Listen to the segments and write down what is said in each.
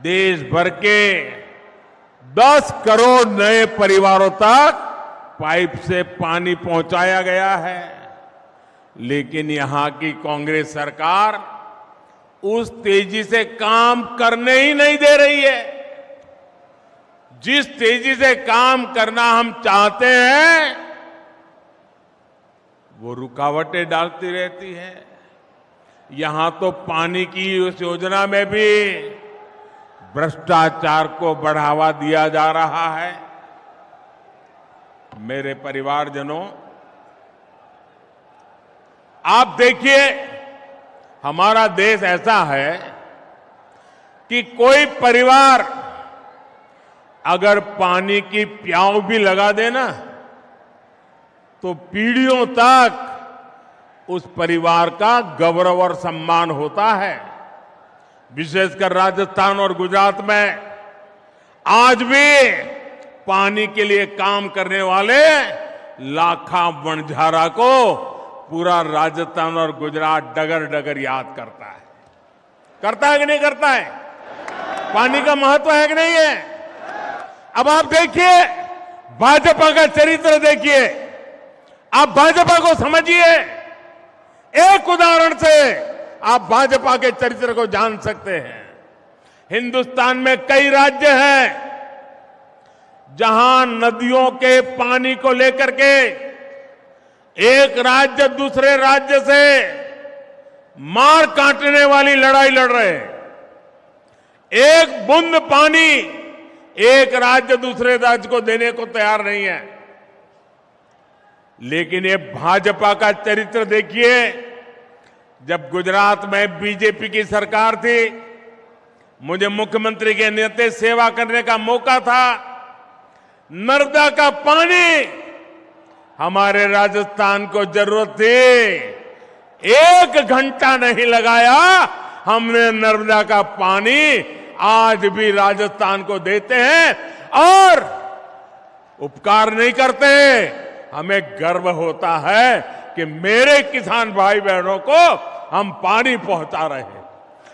देश भर के 10 करोड़ नए परिवारों तक पाइप से पानी पहुंचाया गया है। लेकिन यहां की कांग्रेस सरकार उस तेजी से काम करने ही नहीं दे रही है। जिस तेजी से काम करना हम चाहते हैं वो रुकावटें डालती रहती है। यहां तो पानी की उस योजना में भी भ्रष्टाचार को बढ़ावा दिया जा रहा है। मेरे परिवारजनों, आप देखिए, हमारा देश ऐसा है कि कोई परिवार अगर पानी की प्याऊ भी लगा देना तो पीढ़ियों तक उस परिवार का गौरव और सम्मान होता है। विशेषकर राजस्थान और गुजरात में आज भी पानी के लिए काम करने वाले लाखा वणझारा को पूरा राजस्थान और गुजरात डगर डगर याद करता है कि नहीं करता है? पानी का महत्व है कि नहीं है? अब आप देखिए, भाजपा का चरित्र देखिए, आप भाजपा को समझिए। एक उदाहरण से आप भाजपा के चरित्र को जान सकते हैं। हिंदुस्तान में कई राज्य हैं जहां नदियों के पानी को लेकर के एक राज्य दूसरे राज्य से मार काटने वाली लड़ाई लड़ रहे हैं। एक बूंद पानी एक राज्य दूसरे राज्य को देने को तैयार नहीं है। लेकिन ये भाजपा का चरित्र देखिए। जब गुजरात में बीजेपी की सरकार थी, मुझे मुख्यमंत्री के नाते सेवा करने का मौका था। नर्मदा का पानी हमारे राजस्थान को जरूरत थी, 1 घंटा नहीं लगाया, हमने नर्मदा का पानी आज भी राजस्थान को देते हैं और उपकार नहीं करते। हमें गर्व होता है कि मेरे किसान भाई बहनों को हम पानी पहुंचा रहे हैं।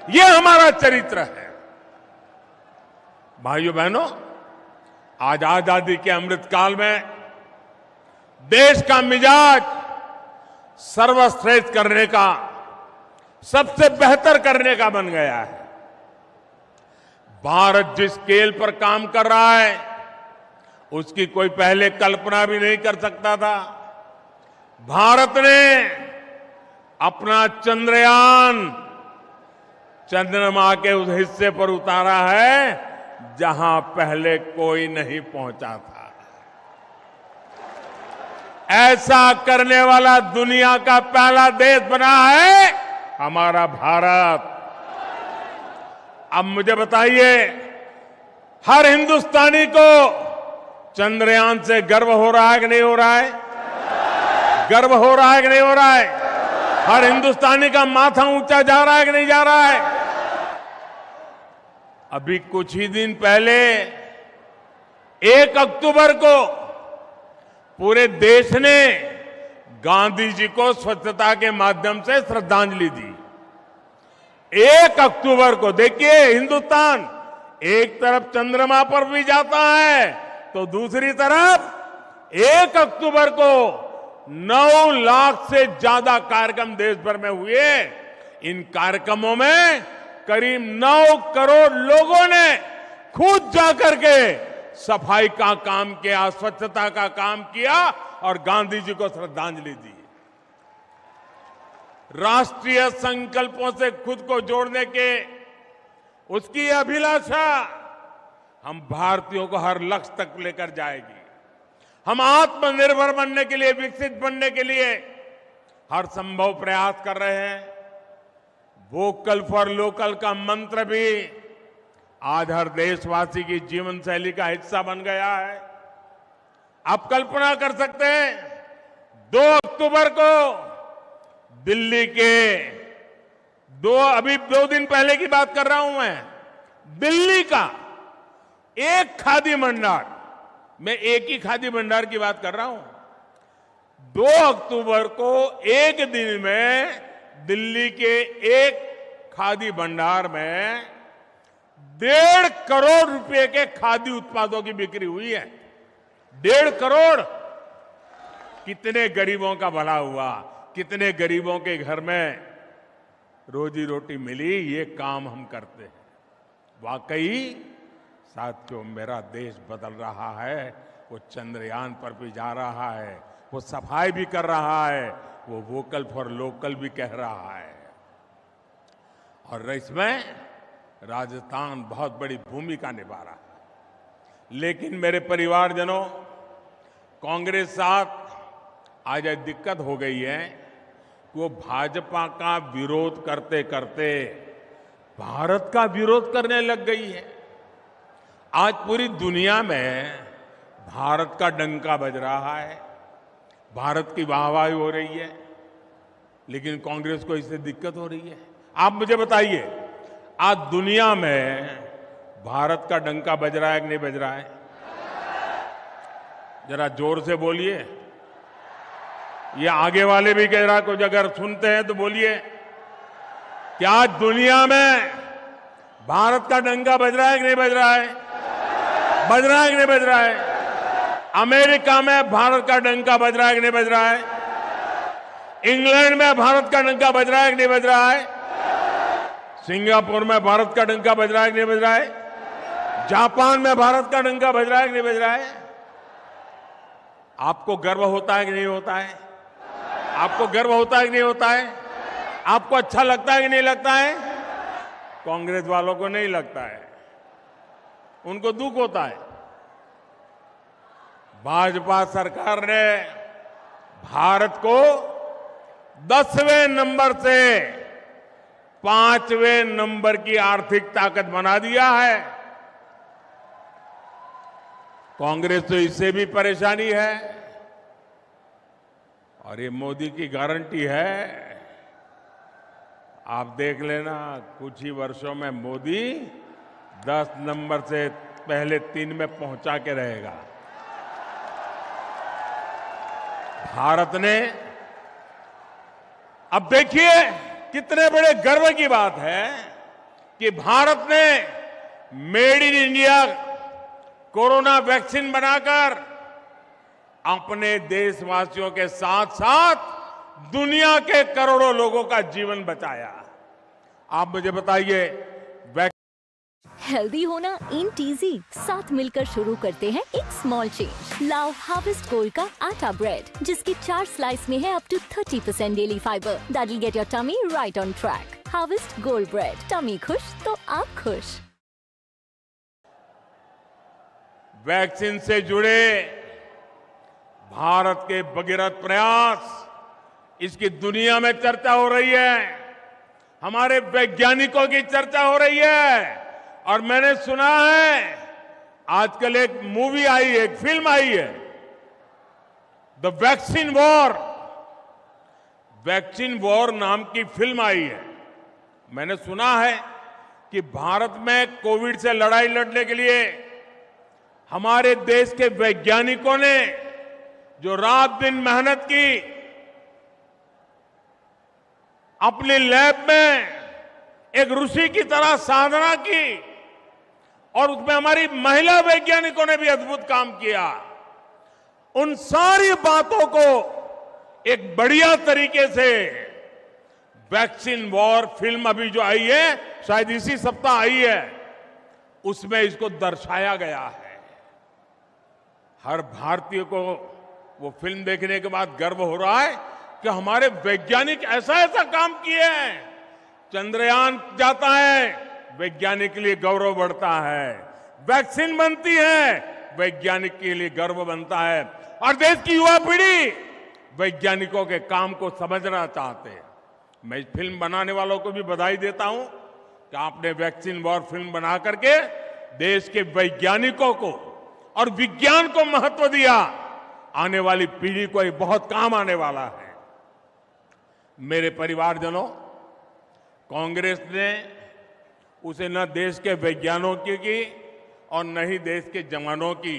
ये हमारा चरित्र है। भाइयों बहनों, आज आजादी के अमृत काल में देश का मिजाज सर्वश्रेष्ठ करने का, सबसे बेहतर करने का बन गया है। भारत जिस स्केल पर काम कर रहा है उसकी कोई पहले कल्पना भी नहीं कर सकता था। भारत ने अपना चंद्रयान चंद्रमा के उस हिस्से पर उतारा है जहां पहले कोई नहीं पहुंचा था। ऐसा करने वाला दुनिया का पहला देश बना है हमारा भारत। अब मुझे बताइए, हर हिंदुस्तानी को चंद्रयान से गर्व हो रहा है कि नहीं हो रहा है? गर्व हो रहा है कि नहीं हो रहा है? हर हिंदुस्तानी का माथा ऊंचा जा रहा है कि नहीं जा रहा है? अभी कुछ ही दिन पहले 1 अक्टूबर को पूरे देश ने गांधी जी को स्वच्छता के माध्यम से श्रद्धांजलि दी। 1 अक्टूबर को देखिए, हिंदुस्तान एक तरफ चंद्रमा पर भी जाता है तो दूसरी तरफ 1 अक्टूबर को 9 लाख से ज्यादा कार्यक्रम देश भर में हुए। इन कार्यक्रमों में करीब 9 करोड़ लोगों ने खुद जाकर के सफाई का काम किया, स्वच्छता का काम किया और गांधी जी को श्रद्धांजलि दी। राष्ट्रीय संकल्पों से खुद को जोड़ने के उसकी अभिलाषा हम भारतीयों को हर लक्ष्य तक लेकर जाएगी। हम आत्मनिर्भर बनने के लिए, विकसित बनने के लिए हर संभव प्रयास कर रहे हैं। वोकल फॉर लोकल का मंत्र भी आज हर देशवासी की जीवन शैली का हिस्सा बन गया है। आप कल्पना कर सकते हैं, 2 अक्टूबर को दिल्ली के अभी 2 दिन पहले की बात कर रहा हूं मैं, दिल्ली का एक खादी भंडार, मैं एक ही खादी भंडार की बात कर रहा हूं, 2 अक्टूबर को एक दिन में दिल्ली के एक खादी भंडार में 1.5 करोड़ रुपए के खाद्य उत्पादों की बिक्री हुई है। 1.5 करोड़। कितने गरीबों का भला हुआ, कितने गरीबों के घर में रोजी रोटी मिली, ये काम हम करते हैं। वाकई साथियों, मेरा देश बदल रहा है। वो चंद्रयान पर भी जा रहा है, वो सफाई भी कर रहा है, वो वोकल फॉर लोकल भी कह रहा है। और इसमें राजस्थान बहुत बड़ी भूमिका निभा रहा है। लेकिन मेरे परिवारजनों, कांग्रेस साथ आज एक दिक्कत हो गई है कि वो भाजपा का विरोध करते करते भारत का विरोध करने लग गई है। आज पूरी दुनिया में भारत का डंका बज रहा है, भारत की वाहवाही हो रही है, लेकिन कांग्रेस को इससे दिक्कत हो रही है। आप मुझे बताइए, आज दुनिया में भारत का डंका बज रहा है कि नहीं बज रहा है? जरा जोर से बोलिए। ये आगे वाले भी कह रहा, कुछ अगर सुनते हैं तो बोलिए। क्या आज दुनिया में भारत का डंका बज रहा है कि नहीं बज रहा है? बज रहा है कि नहीं बज रहा है? अमेरिका में भारत का डंका बज रहा है कि नहीं बज रहा है? इंग्लैंड में भारत का डंका बज रहा है कि नहीं बज रहा है? सिंगापुर में भारत का डंका बज रहा है कि नहीं बज रहा है? जापान में भारत का डंका बज रहा है कि नहीं बज रहा है? आपको गर्व होता है कि नहीं होता है? आपको गर्व होता है कि नहीं होता है? आपको अच्छा लगता है कि नहीं लगता है? कांग्रेस वालों को नहीं लगता है, उनको दुख होता है। भाजपा सरकार ने भारत को 10वें नंबर से 5वें नंबर की आर्थिक ताकत बना दिया है। कांग्रेस तो इससे भी परेशानी है। और ये मोदी की गारंटी है, आप देख लेना, कुछ ही वर्षों में मोदी 10 नंबर से पहले 3 में पहुंचा के रहेगा। भारत ने, अब देखिए कितने बड़े गर्व की बात है कि भारत ने made in India corona vaccine बनाकर अपने देशवासियों के साथ साथ दुनिया के करोड़ों लोगों का जीवन बचाया। आप मुझे बताइए, हेल्दी होना ain't easy। साथ मिलकर शुरू करते हैं एक स्मॉल चेंज। लाओ हार्वेस्ट गोल्ड का आटा ब्रेड, जिसकी 4 स्लाइस में है up to 30% daily fibre. That will get your tummy right on track. Harvest gold bread, tummy खुश तो आप खुश। वैक्सीन से जुड़े भारत के भगीरथ प्रयास, इसकी दुनिया में चर्चा हो रही है, हमारे वैज्ञानिकों की चर्चा हो रही है। और मैंने सुना है आजकल एक मूवी आई है, एक फिल्म आई है, the vaccine war. Vaccine war नाम की फिल्म आई है। मैंने सुना है कि भारत में कोविड से लड़ाई लड़ने के लिए हमारे देश के वैज्ञानिकों ने जो रात दिन मेहनत की, अपनी लैब में एक ऋषि की तरह साधना की, और उसमें हमारी महिला वैज्ञानिकों ने भी अद्भुत काम किया। उन सारी बातों को एक बढ़िया तरीके से वैक्सीन वॉर फिल्म अभी जो आई है, शायद इसी सप्ताह आई है, उसमें इसको दर्शाया गया है। हर भारतीय को वो फिल्म देखने के बाद गर्व हो रहा है कि हमारे वैज्ञानिक ऐसा ऐसा काम किए हैं। चंद्रयान जाता है, वैज्ञानिक के लिए गौरव बढ़ता है। वैक्सीन बनती है, वैज्ञानिक के लिए गर्व बनता है। और देश की युवा पीढ़ी वैज्ञानिकों के काम को समझना चाहते हैं। मैं इस फिल्म बनाने वालों को भी बधाई देता हूं कि आपने वैक्सीन वॉर फिल्म बना करके देश के वैज्ञानिकों को और विज्ञान को महत्व दिया। आने वाली पीढ़ी को ये बहुत काम आने वाला है। मेरे परिवारजनों, कांग्रेस ने उसे न देश के वैज्ञानिकों की और न ही देश के जवानों की,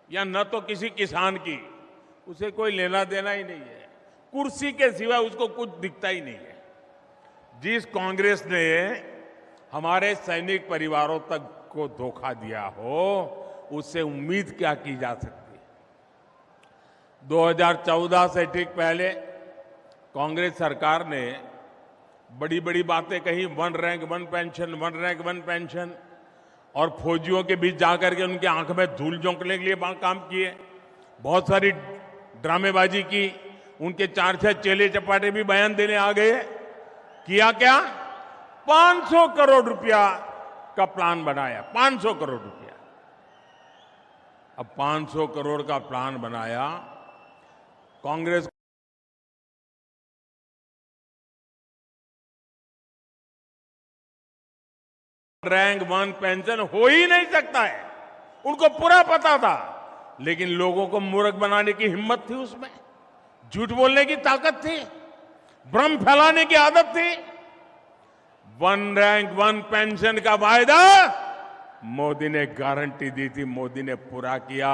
या न तो किसी किसान की, उसे कोई लेना देना ही नहीं है। कुर्सी के सिवा उसको कुछ दिखता ही नहीं है। जिस कांग्रेस ने हमारे सैनिक परिवारों तक को धोखा दिया हो, उससे उम्मीद क्या की जा सकती है। 2014 से ठीक पहले कांग्रेस सरकार ने बड़ी बड़ी बातें कही, one rank one pension, one rank one pension, और फौजियों के बीच जाकर के उनकी आंख में धूल झोंकने के लिए काम किए। बहुत सारी ड्रामेबाजी की, उनके 4-6 चेले चपाटे भी बयान देने आ गए। किया क्या? 500 करोड़ रुपया का प्लान बनाया, 500 करोड़ रुपया। अब 500 करोड़ का प्लान बनाया, कांग्रेस रैंक वन पेंशन हो ही नहीं सकता है, उनको पूरा पता था, लेकिन लोगों को मूर्ख बनाने की हिम्मत थी, उसमें झूठ बोलने की ताकत थी, भ्रम फैलाने की आदत थी। वन रैंक वन पेंशन का वायदा मोदी ने गारंटी दी थी, मोदी ने पूरा किया,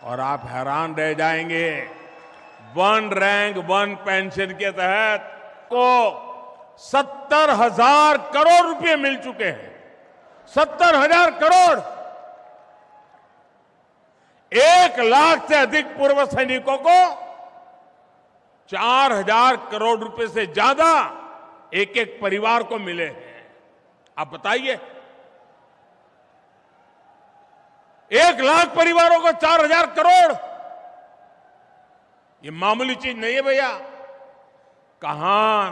और आप हैरान रह जाएंगे। वन रैंक वन पेंशन के तहत को 70,000 करोड़ रुपए मिल चुके हैं, 70,000 करोड़। 1 लाख से अधिक पूर्व सैनिकों को 4,000 करोड़ रुपए से ज्यादा एक एक परिवार को मिले हैं। आप बताइए, 1 लाख परिवारों को 4,000 करोड़, ये मामूली चीज नहीं है भैया। कहां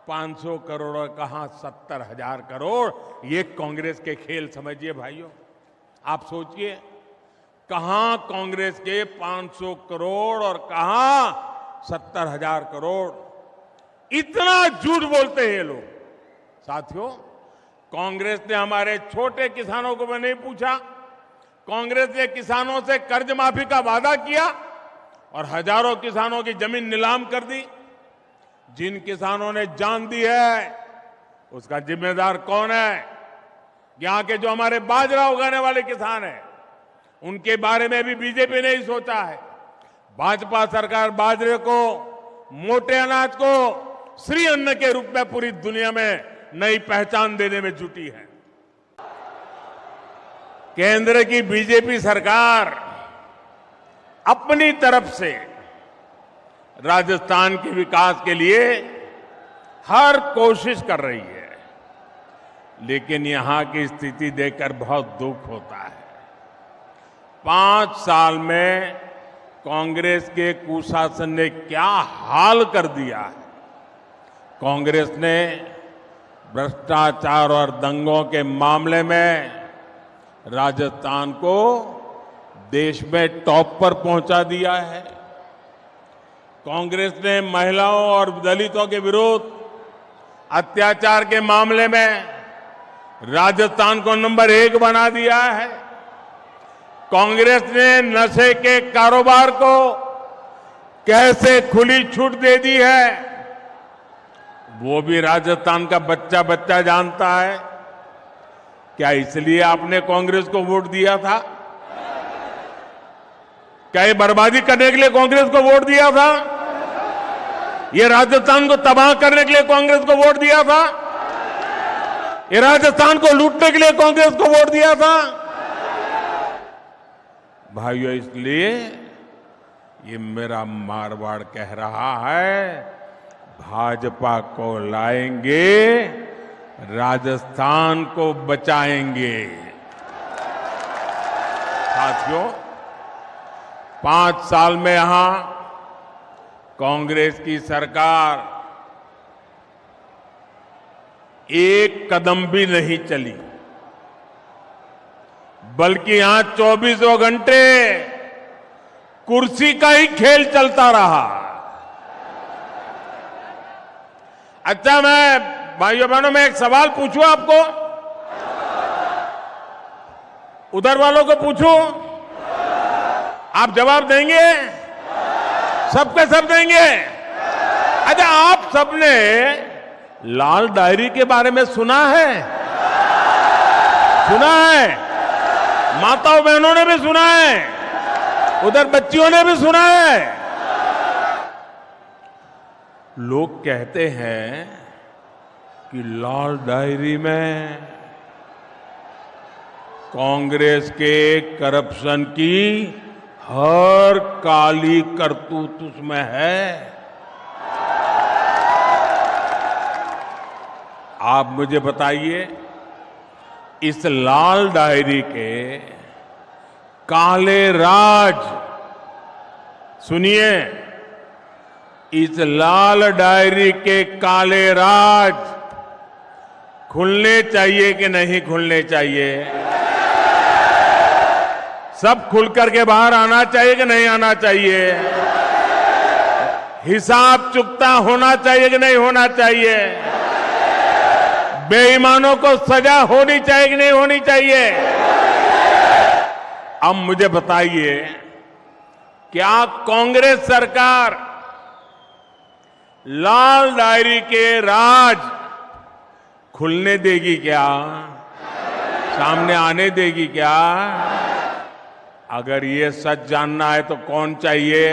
500 करोड़ और कहां 70,000 करोड़, ये कांग्रेस के खेल समझिए भाइयों। आप सोचिए, कहां कांग्रेस के 500 करोड़ और कहां 70,000 करोड़। इतना झूठ बोलते हैं ये लोग। साथियों, कांग्रेस ने हमारे छोटे किसानों को नहीं पूछा, कांग्रेस ने किसानों से कर्ज माफी का वादा किया और हजारों किसानों की जमीन नीलाम कर दी। जिन किसानों ने जान दी है, उसका जिम्मेदार कौन है? यहां के जो हमारे बाजरा उगाने वाले किसान हैं, उनके बारे में भी बीजेपी ने ही सोचा है। भाजपा सरकार बाजरे को, मोटे अनाज को श्री अन्न के रूप में पूरी दुनिया में नई पहचान देने में जुटी है। केंद्र की बीजेपी सरकार अपनी तरफ से राजस्थान के विकास के लिए हर कोशिश कर रही है, लेकिन यहां की स्थिति देखकर बहुत दुख होता है। 5 साल में कांग्रेस के कुशासन ने क्या हाल कर दिया है। कांग्रेस ने भ्रष्टाचार और दंगों के मामले में राजस्थान को देश में टॉप पर पहुंचा दिया है। कांग्रेस ने महिलाओं और दलितों के विरुद्ध अत्याचार के मामले में राजस्थान को नंबर 1 बना दिया है। कांग्रेस ने नशे के कारोबार को कैसे खुली छूट दे दी है, वो भी राजस्थान का बच्चा बच्चा जानता है। क्या इसलिए आपने कांग्रेस को वोट दिया था? क्या ये बर्बादी करने के लिए कांग्रेस को वोट दिया था? ये राजस्थान को तबाह करने के लिए कांग्रेस को वोट दिया था? ये राजस्थान को लूटने के लिए कांग्रेस को वोट दिया था? भाइयों, इसलिए ये मेरा मारवाड़ कह रहा है, भाजपा को लाएंगे, राजस्थान को बचाएंगे। साथियों, 5 साल में यहां कांग्रेस की सरकार एक कदम भी नहीं चली, बल्कि यहां 24 घंटे कुर्सी का ही खेल चलता रहा। अच्छा, मैं भाइयों बहनों में एक सवाल पूछूं आपको, उधर वालों को पूछूं, आप जवाब देंगे? सबके सब देंगे? अच्छा, आप सबने लाल डायरी के बारे में सुना है? सुना है? माताओं बहनों ने भी सुना है, उधर बच्चियों ने भी सुना है। लोग कहते हैं कि लाल डायरी में कांग्रेस के करप्शन की हर काली करतूत उसमें है। आप मुझे बताइए, इस लाल डायरी के काले राज, सुनिए, इस लाल डायरी के काले राज खुलने चाहिए कि नहीं खुलने चाहिए? सब खुल करके बाहर आना चाहिए कि नहीं आना चाहिए? हिसाब चुकता होना चाहिए कि नहीं होना चाहिए? बेईमानों को सजा होनी चाहिए कि नहीं होनी चाहिए? अब मुझे बताइए, क्या कांग्रेस सरकार लाल डायरी के राज खुलने देगी क्या? सामने आने देगी क्या? अगर ये सच जानना है तो कौन चाहिए?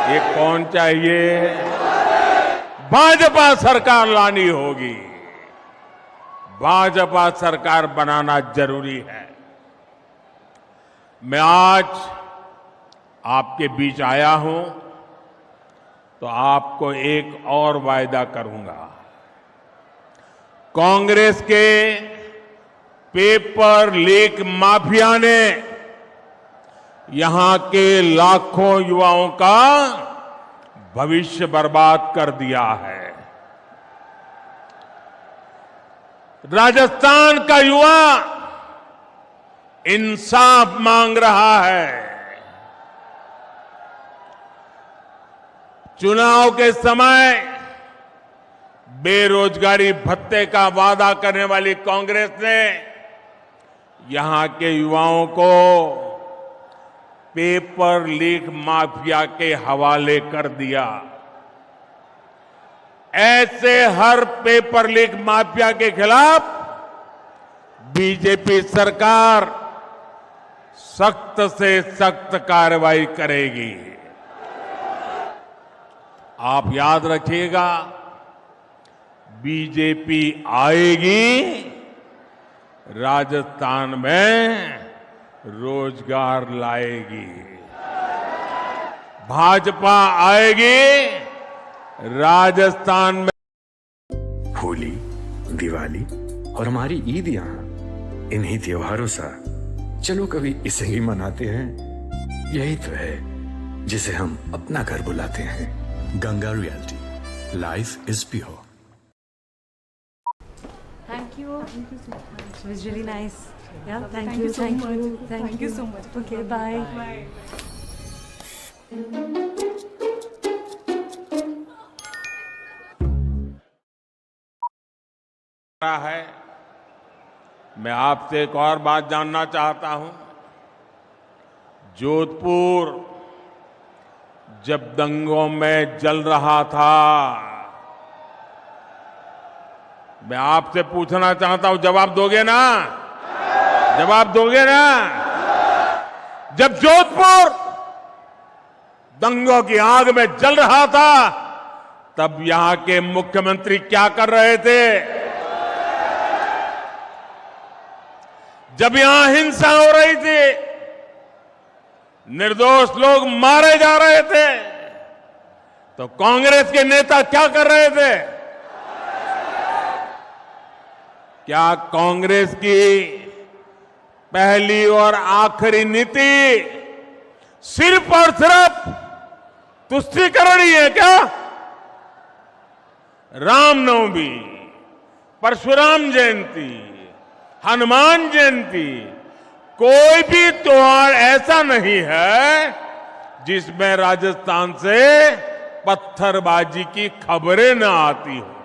ये कौन चाहिए? भाजपा सरकार लानी होगी। भाजपा सरकार बनाना जरूरी है। मैं आज आपके बीच आया हूं तो आपको एक और वायदा करूंगा। कांग्रेस के पेपर लीक माफिया ने यहां के लाखों युवाओं का भविष्य बर्बाद कर दिया है। राजस्थान का युवा इंसाफ मांग रहा है। चुनाव के समय बेरोजगारी भत्ते का वादा करने वाली कांग्रेस ने यहां के युवाओं को पेपर लीक माफिया के हवाले कर दिया। ऐसे हर पेपर लीक माफिया के खिलाफ बीजेपी सरकार सख्त से सख्त कार्रवाई करेगी। आप याद रखिएगा, बीजेपी आएगी, राजस्थान में रोजगार लाएगी। भाजपा आएगी, राजस्थान में। होली, दिवाली और हमारी ईद यहाँ इन्हीं त्योहारों सा चलो कभी इसे ही मनाते हैं। यही तो है जिसे हम अपना घर बुलाते हैं। Ganga realty, life is pure. Thank you. Thank you so much. It was really nice. Yeah, Thank you so much. Thank you so much. Okay, bye. Bye. है, मैं आपसे एक और बात जानना चाहता हूं। जोधपुर जब दंगों में जल रहा था, मैं आपसे पूछना चाहता हूं, जवाब दोगे ना? जवाब दोगे ना? जब जोधपुर दंगों की आग में जल रहा था, तब यहां के मुख्यमंत्री क्या कर रहे थे? जब यहां हिंसा हो रही थी, निर्दोष लोग मारे जा रहे थे, तो कांग्रेस के नेता क्या कर रहे थे? क्या कांग्रेस की पहली और आखिरी नीति सिर्फ और सिर्फ तुष्टीकरण ही है क्या? रामनवमी, परशुराम जयंती, हनुमान जयंती, कोई भी त्योहार ऐसा नहीं है जिसमें राजस्थान से पत्थरबाजी की खबरें न आती हो।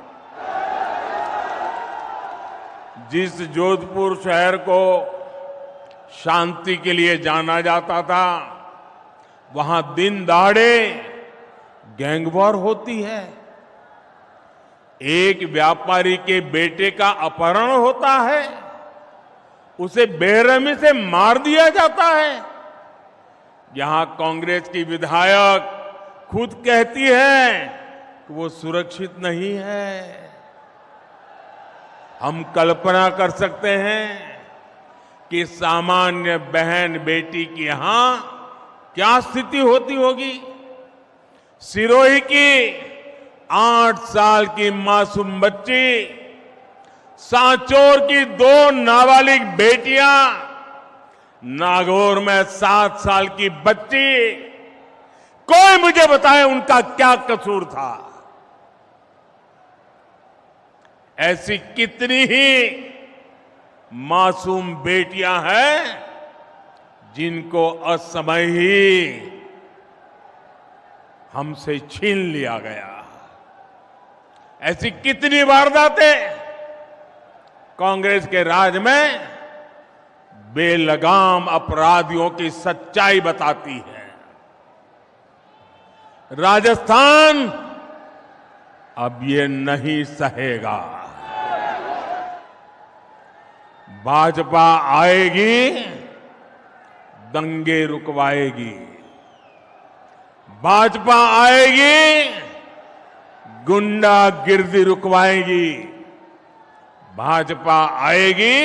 जिस जोधपुर शहर को शांति के लिए जाना जाता था, वहां दिन दहाड़े गैंगवॉर होती है। एक व्यापारी के बेटे का अपहरण होता है, उसे बेरहमी से मार दिया जाता है। यहां कांग्रेस की विधायक खुद कहती है कि वो सुरक्षित नहीं है। हम कल्पना कर सकते हैं कि सामान्य बहन बेटी की यहां क्या स्थिति होती होगी। सिरोही की 8 साल की मासूम बच्ची, सांचौर की 2 नाबालिग बेटियां, नागौर में 7 साल की बच्ची, कोई मुझे बताए उनका क्या कसूर था। ऐसी कितनी ही मासूम बेटियां हैं जिनको असमय ही हमसे छीन लिया गया। ऐसी कितनी वारदातें कांग्रेस के राज में बेलगाम अपराधियों की सच्चाई बताती है। राजस्थान अब ये नहीं सहेगा। भाजपा आएगी, दंगे रुकवाएगी। भाजपा आएगी, गुंडागिर्दी रुकवाएगी। भाजपा आएगी,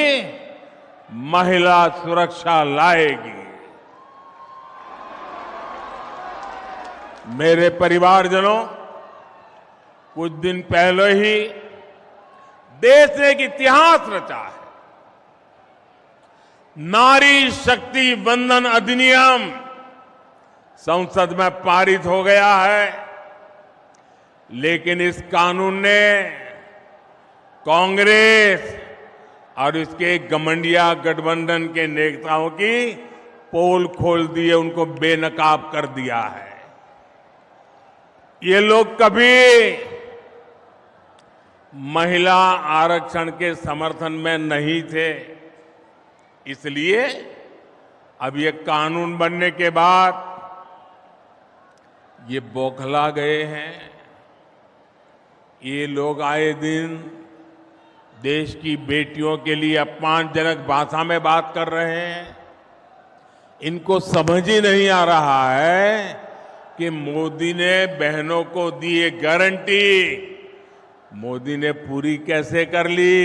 महिला सुरक्षा लाएगी। मेरे परिवारजनों, कुछ दिन पहले ही देश ने एक इतिहास रचा है। नारी शक्ति वंदन अधिनियम संसद में पारित हो गया है, लेकिन इस कानून ने कांग्रेस और इसके घमंडिया गठबंधन के नेताओं की पोल खोल दी है, उनको बेनकाब कर दिया है। ये लोग कभी महिला आरक्षण के समर्थन में नहीं थे, इसलिए अब ये कानून बनने के बाद ये बौखला गए हैं। ये लोग आए दिन देश की बेटियों के लिए अपमानजनक भाषा में बात कर रहे हैं। इनको समझ ही नहीं आ रहा है कि मोदी ने बहनों को दी ये गारंटी मोदी ने पूरी कैसे कर ली।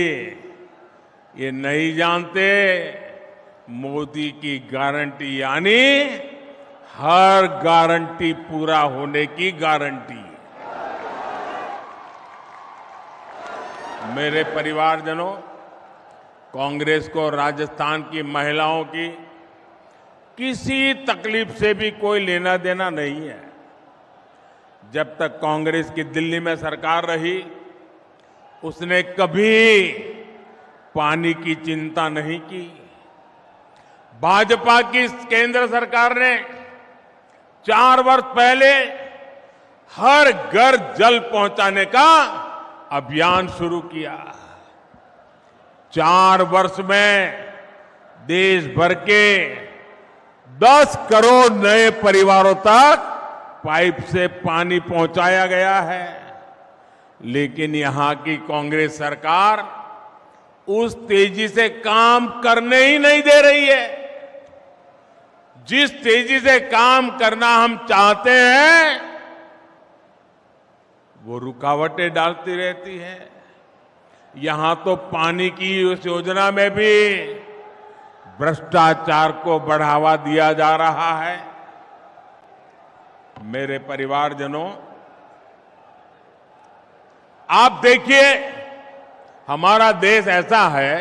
ये नहीं जानते मोदी की गारंटी यानी हर गारंटी पूरा होने की गारंटी। मेरे परिवारजनों, कांग्रेस को राजस्थान की महिलाओं की किसी तकलीफ से भी कोई लेना देना नहीं है। जब तक कांग्रेस की दिल्ली में सरकार रही, उसने कभी पानी की चिंता नहीं की। भाजपा की केंद्र सरकार ने 4 वर्ष पहले हर घर जल पहुंचाने का अभियान शुरू किया। 4 वर्ष में देश भर के 10 करोड़ नए परिवारों तक पाइप से पानी पहुंचाया गया है। लेकिन यहां की कांग्रेस सरकार उस तेजी से काम करने ही नहीं दे रही है। जिस तेजी से काम करना हम चाहते हैं, वो रुकावटें डालती रहती है। यहां तो पानी की उस योजना में भी भ्रष्टाचार को बढ़ावा दिया जा रहा है। मेरे परिवारजनों, आप देखिए, हमारा देश ऐसा है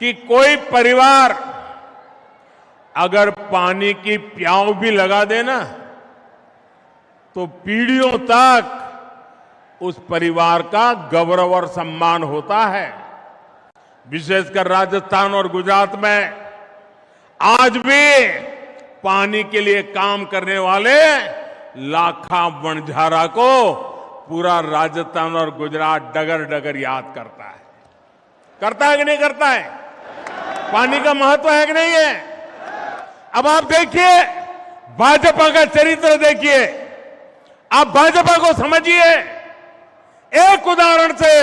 कि कोई परिवार अगर पानी की प्याऊ भी लगा देना तो पीढ़ियों तक उस परिवार का गौरव और सम्मान होता है। विशेषकर राजस्थान और गुजरात में आज भी पानी के लिए काम करने वाले लाखा वणझारा को पूरा राजस्थान और गुजरात डगर डगर याद करता है कि नहीं करता है? पानी का महत्व है कि नहीं है? अब आप देखिए, भाजपा का चरित्र देखिए, आप भाजपा को समझिए। एक उदाहरण से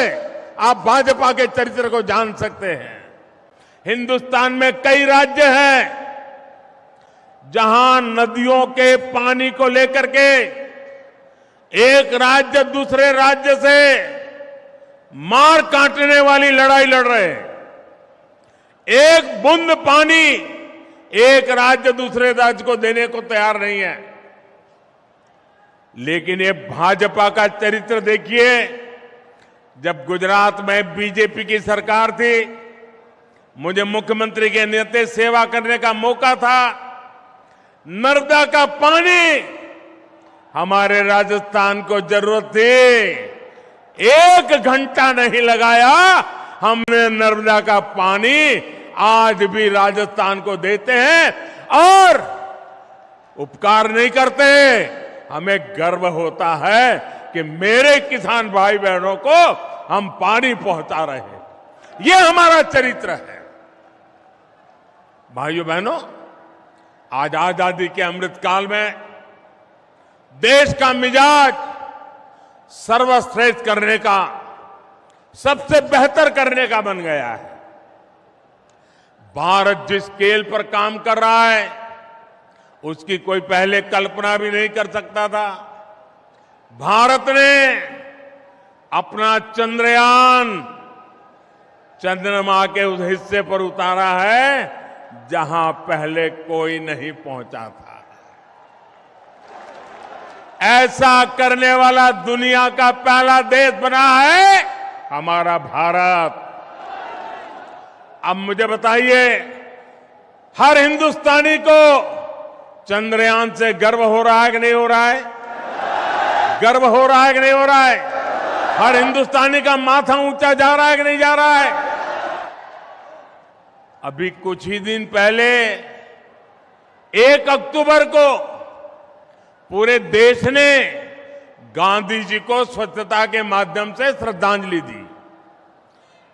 आप भाजपा के चरित्र को जान सकते हैं। हिंदुस्तान में कई राज्य हैं जहां नदियों के पानी को लेकर के एक राज्य दूसरे राज्य से मार काटने वाली लड़ाई लड़ रहे हैं। एक बूंद पानी एक राज्य दूसरे राज्य को देने को तैयार नहीं है। लेकिन ये भाजपा का चरित्र देखिए, जब गुजरात में बीजेपी की सरकार थी, मुझे मुख्यमंत्री के नाते सेवा करने का मौका था। नर्मदा का पानी हमारे राजस्थान को जरूरत थी, 1 घंटा नहीं लगाया, हमने नर्मदा का पानी आज भी राजस्थान को देते हैं और उपकार नहीं करते। हमें गर्व होता है कि मेरे किसान भाई बहनों को हम पानी पहुंचा रहे हैं। ये हमारा चरित्र है। भाइयों बहनों, आज आजादी के अमृत काल में देश का मिजाज सर्वश्रेष्ठ करने का, सबसे बेहतर करने का बन गया है। भारत जिस स्केल पर काम कर रहा है, उसकी कोई पहले कल्पना भी नहीं कर सकता था। भारत ने अपना चंद्रयान चंद्रमा के उस हिस्से पर उतारा है जहां पहले कोई नहीं पहुंचा था। ऐसा करने वाला दुनिया का पहला देश बना है हमारा भारत। अब मुझे बताइए, हर हिंदुस्तानी को चंद्रयान से गर्व हो रहा है कि नहीं हो रहा है? गर्व हो रहा है कि नहीं हो रहा है? हर हिंदुस्तानी का माथा ऊंचा जा रहा है कि नहीं जा रहा है? अभी कुछ ही दिन पहले 1 अक्टूबर को पूरे देश ने गांधी जी को स्वच्छता के माध्यम से श्रद्धांजलि दी।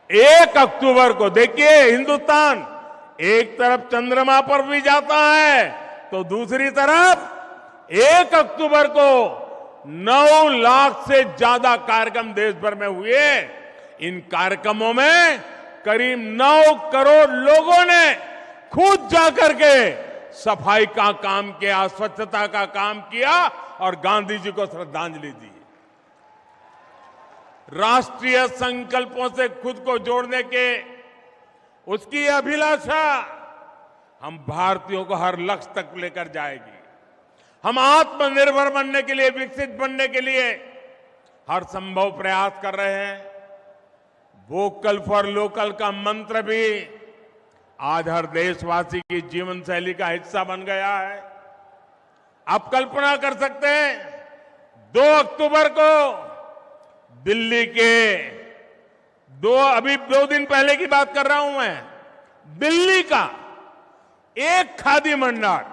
1 अक्टूबर को देखिए, हिंदुस्तान एक तरफ चंद्रमा पर भी जाता है तो दूसरी तरफ 1 अक्टूबर को 9 लाख से ज्यादा कार्यक्रम देश भर में हुए। इन कार्यक्रमों में करीब 9 करोड़ लोगों ने खुद जाकर के सफाई का काम किया, स्वच्छता का काम किया और गांधी जी को श्रद्धांजलि दी। राष्ट्रीय संकल्पों से खुद को जोड़ने के उसकी अभिलाषा हम भारतीयों को हर लक्ष्य तक लेकर जाएगी। हम आत्मनिर्भर बनने के लिए, विकसित बनने के लिए हर संभव प्रयास कर रहे हैं। वोकल फॉर लोकल का मंत्र भी आज हर देशवासी की जीवन शैली का हिस्सा बन गया है। आप कल्पना कर सकते हैं, 2 अक्टूबर को दिल्ली के अभी 2 दिन पहले की बात कर रहा हूं मैं, दिल्ली का एक खादी भंडार,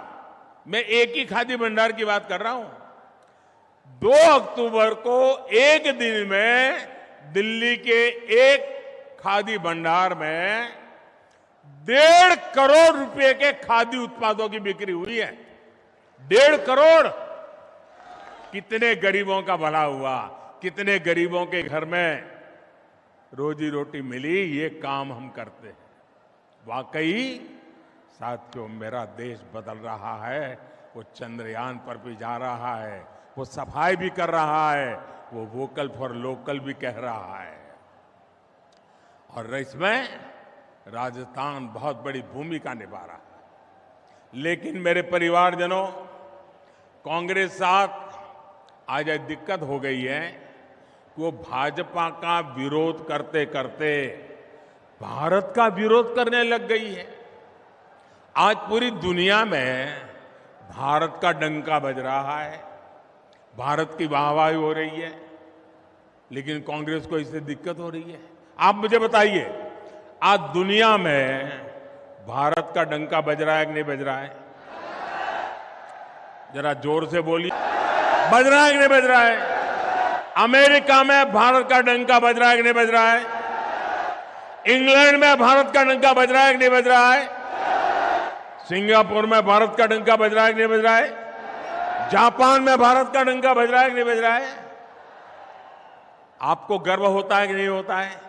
मैं एक ही खादी भंडार की बात कर रहा हूं, 2 अक्टूबर को एक दिन में दिल्ली के एक खादी भंडार में 1.5 करोड़ रुपए के खादी उत्पादों की बिक्री हुई है। 1.5 करोड़। कितने गरीबों का भला हुआ, कितने गरीबों के घर में रोजी रोटी मिली, ये काम हम करते हैं। वाकई साथियों, मेरा देश बदल रहा है। वो चंद्रयान पर भी जा रहा है, वो सफाई भी कर रहा है, वो वोकल फॉर लोकल भी कह रहा है। और इसमें राजस्थान बहुत बड़ी भूमिका निभा रहा है। लेकिन मेरे परिवारजनों, कांग्रेस साथ आज एक दिक्कत हो गई है कि वो भाजपा का विरोध करते करते भारत का विरोध करने लग गई है। आज पूरी दुनिया में भारत का डंका बज रहा है, भारत की वाहवाही हो रही है, लेकिन कांग्रेस को इससे दिक्कत हो रही है। आप मुझे बताइए, आज दुनिया में भारत का डंका बज रहा है कि नहीं बज रहा है? जरा जोर से बोलिए, बज रहा है कि नहीं बज रहा है? अमेरिका में भारत का डंका बज रहा है कि नहीं बज रहा है? इंग्लैंड में भारत का डंका बज रहा है कि नहीं बज रहा है? सिंगापुर में भारत का डंका बज रहा है कि नहीं बज रहा है? जापान में भारत का डंका बज रहा है कि नहीं बज रहा है? आपको गर्व होता है कि नहीं होता है?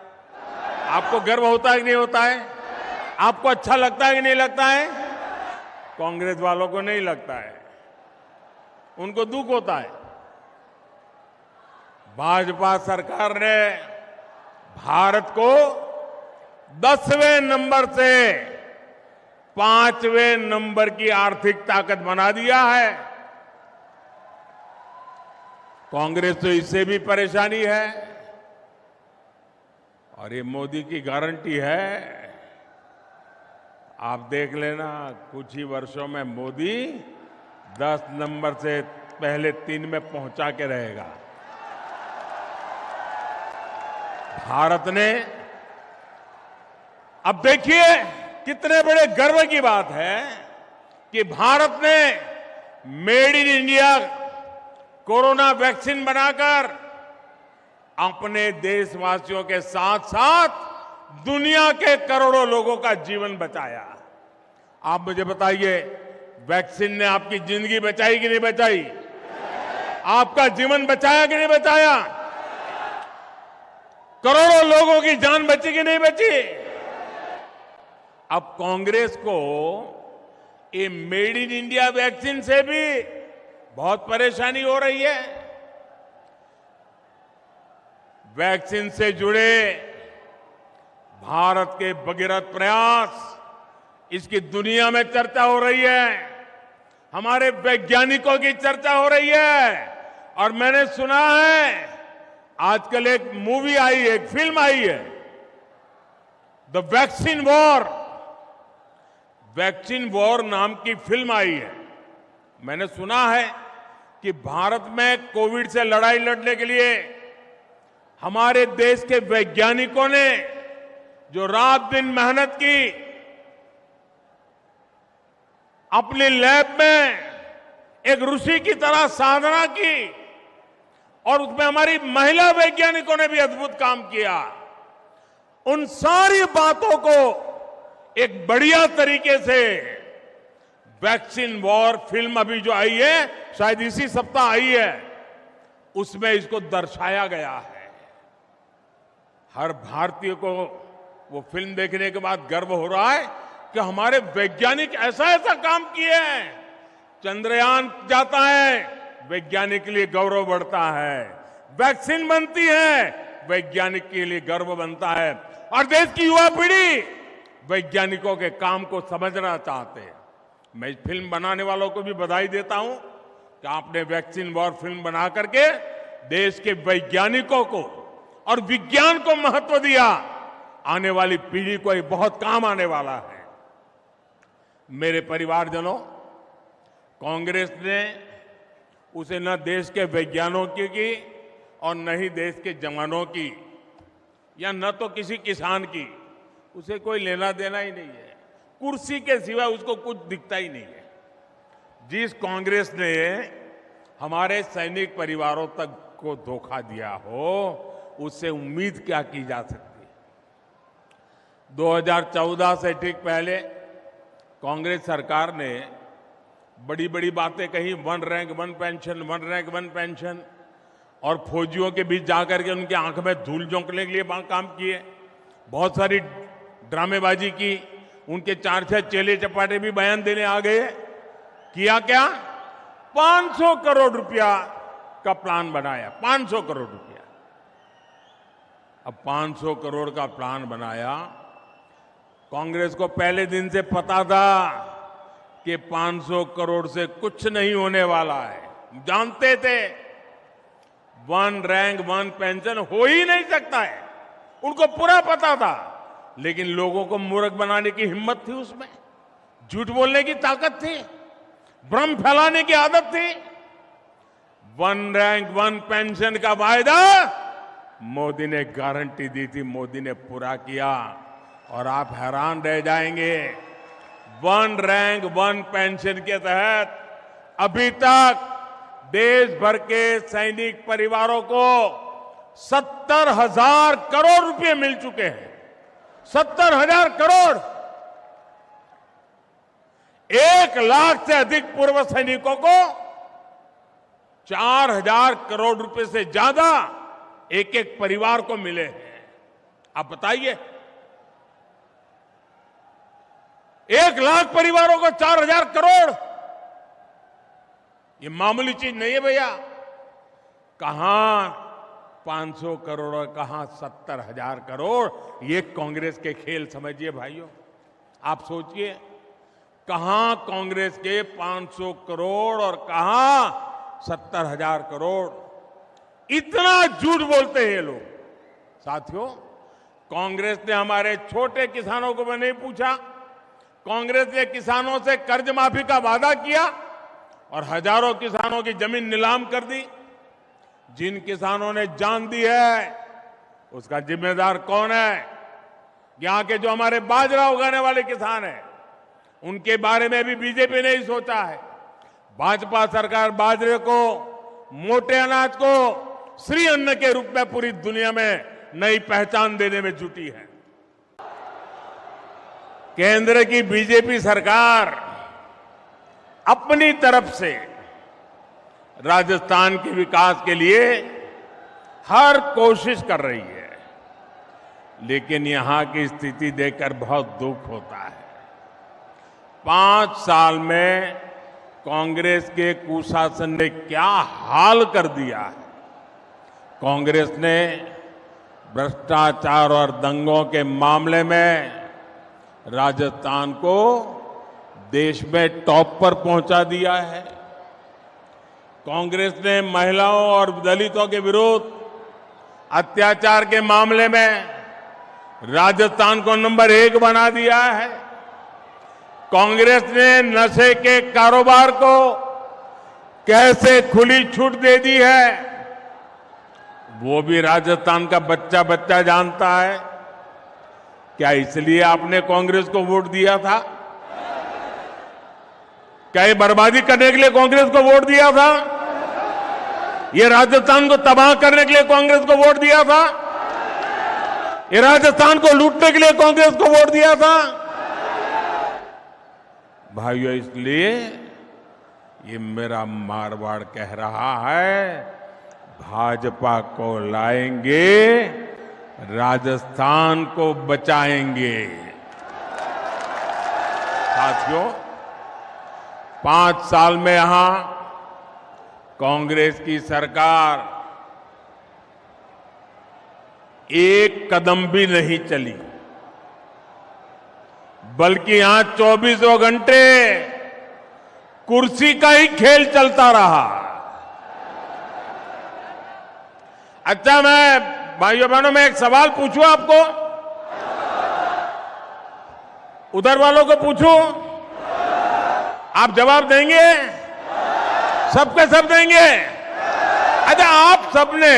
आपको गर्व होता है कि नहीं होता है? आपको अच्छा लगता है कि नहीं लगता है? कांग्रेस वालों को नहीं लगता है, उनको दुख होता है। भाजपा सरकार ने भारत को 10वें नंबर से 5वें नंबर की आर्थिक ताकत बना दिया है। कांग्रेस तो इससे भी परेशानी है और ये मोदी की गारंटी है। आप देख लेना, कुछ ही वर्षों में मोदी 10 नंबर से पहले 3 में पहुंचा के रहेगा। भारत ने, अब देखिए कितने बड़े गर्व की बात है कि भारत ने made in India corona vaccine बनाकर अपने देशवासियों के साथ साथ दुनिया के करोड़ों लोगों का जीवन बचाया। आप मुझे बताइए, वैक्सीन ने आपकी जिंदगी बचाई कि नहीं बचाई? आपका जीवन बचाया कि नहीं बचाया? करोड़ों लोगों की जान बची कि नहीं बची? अब कांग्रेस को ये मेड इन इंडिया वैक्सीन से भी बहुत परेशानी हो रही है। वैक्सीन से जुड़े भारत के भगीरथ प्रयास, इसकी दुनिया में चर्चा हो रही है, हमारे वैज्ञानिकों की चर्चा हो रही है। और मैंने सुना है आजकल एक मूवी आई है, एक फिल्म आई है, the vaccine war. Vaccine war नाम की फिल्म आई है। मैंने सुना है कि भारत में कोविड से लड़ाई लड़ने के लिए हमारे देश के वैज्ञानिकों ने जो रात दिन मेहनत की, अपनी लैब में एक ऋषि की तरह साधना की, और उसमें हमारी महिला वैज्ञानिकों ने भी अद्भुत काम किया। उन सारी बातों को एक बढ़िया तरीके से वैक्सीन वॉर फिल्म अभी जो आई है, शायद इसी सप्ताह आई है, उसमें इसको दर्शाया गया है। हर भारतीय को वो फिल्म देखने के बाद गर्व हो रहा है कि हमारे वैज्ञानिक ऐसा ऐसा काम किए हैं। चंद्रयान जाता है, वैज्ञानिक के लिए गौरव बढ़ता है। वैक्सीन बनती है, वैज्ञानिक के लिए गर्व बनता है। और देश की युवा पीढ़ी वैज्ञानिकों के काम को समझना चाहते हैं। मैं इस फिल्म बनाने वालों को भी बधाई देता हूं कि आपने वैक्सीन वॉर फिल्म बना करके देश के वैज्ञानिकों को और विज्ञान को महत्व दिया। आने वाली पीढ़ी को ये बहुत काम आने वाला है। मेरे परिवारजनों, कांग्रेस ने उसे न देश के वैज्ञानिकों की और न ही देश के जवानों की, या न तो किसी किसान की, उसे कोई लेना देना ही नहीं है। कुर्सी के सिवा उसको कुछ दिखता ही नहीं है। जिस कांग्रेस ने हमारे सैनिक परिवारों तक को धोखा दिया हो, उससे उम्मीद क्या की जा सकती है? 2014 से ठीक पहले कांग्रेस सरकार ने बड़ी बड़ी बातें कही, 1 रैंक 1 पेंशन, 1 रैंक 1 पेंशन, और फौजियों के बीच जाकर के उनके आंख में धूल झोंकने के लिए काम किए। बहुत सारी ड्रामेबाजी की, उनके 4-6 चेले चपाटे भी बयान देने आ गए। किया क्या? 500 करोड़ रुपया का प्लान बनाया, 500 करोड़ रुपया। अब 500 करोड़ का प्लान बनाया। कांग्रेस को पहले दिन से पता था कि 500 करोड़ से कुछ नहीं होने वाला है। जानते थे 1 रैंक 1 पेंशन हो ही नहीं सकता है, उनको पूरा पता था। लेकिन लोगों को मूर्ख बनाने की हिम्मत थी उसमें, झूठ बोलने की ताकत थी, भ्रम फैलाने की आदत थी। 1 रैंक 1 पेंशन का वायदा मोदी ने गारंटी दी थी, मोदी ने पूरा किया। और आप हैरान रह जाएंगे, 1 रैंक 1 पेंशन के तहत अभी तक देश भर के सैनिक परिवारों को 70,000 करोड़ रुपए मिल चुके हैं। 70,000 करोड़। 1 लाख से अधिक पूर्व सैनिकों को 4,000 करोड़ रुपए से ज्यादा एक एक परिवार को मिले हैं। आप बताइए, 1 लाख परिवारों को 4,000 करोड़, ये मामूली चीज नहीं है भैया। कहां 500 करोड़ और कहां 70,000 करोड़, ये कांग्रेस के खेल समझिए भाइयों। आप सोचिए, कहां कांग्रेस के 500 करोड़ और कहां 70,000 करोड़। इतना झूठ बोलते हैं ये लोग। साथियों, कांग्रेस ने हमारे छोटे किसानों को नहीं पूछा। कांग्रेस ने किसानों से कर्ज माफी का वादा किया और हजारों किसानों की जमीन नीलाम कर दी। जिन किसानों ने जान दी है, उसका जिम्मेदार कौन है? यहां के जो हमारे बाजरा उगाने वाले किसान हैं, उनके बारे में भी बीजेपी ने ही सोचा है। भाजपा सरकार बाजरे को, मोटे अनाज को श्री अन्न के रूप में पूरी दुनिया में नई पहचान देने में जुटी है। केंद्र की बीजेपी सरकार अपनी तरफ से राजस्थान के विकास के लिए हर कोशिश कर रही है, लेकिन यहां की स्थिति देखकर बहुत दुख होता है। 5 साल में कांग्रेस के कुशासन ने क्या हाल कर दिया है। कांग्रेस ने भ्रष्टाचार और दंगों के मामले में राजस्थान को देश में टॉप पर पहुंचा दिया है। कांग्रेस ने महिलाओं और दलितों के विरुद्ध अत्याचार के मामले में राजस्थान को नंबर 1 बना दिया है। कांग्रेस ने नशे के कारोबार को कैसे खुली छूट दे दी है, वो भी राजस्थान का बच्चा बच्चा जानता है। क्या इसलिए आपने कांग्रेस को वोट दिया था? क्या ये बर्बादी करने के लिए कांग्रेस को वोट दिया था? ये राजस्थान को तबाह करने के लिए कांग्रेस को वोट दिया था? ये राजस्थान को लूटने के लिए कांग्रेस को वोट दिया था? भाइयों, इसलिए ये मेरा मारवाड़ कह रहा है, भाजपा को लाएंगे, राजस्थान को बचाएंगे। साथियों, 5 साल में यहां कांग्रेस की सरकार एक कदम भी नहीं चली, बल्कि यहां 24 घंटे कुर्सी का ही खेल चलता रहा। अच्छा, मैं भाइयों बहनों में एक सवाल पूछूं आपको, उधर वालों को पूछूं, आप जवाब देंगे? सबके सब देंगे? अच्छा, आप सबने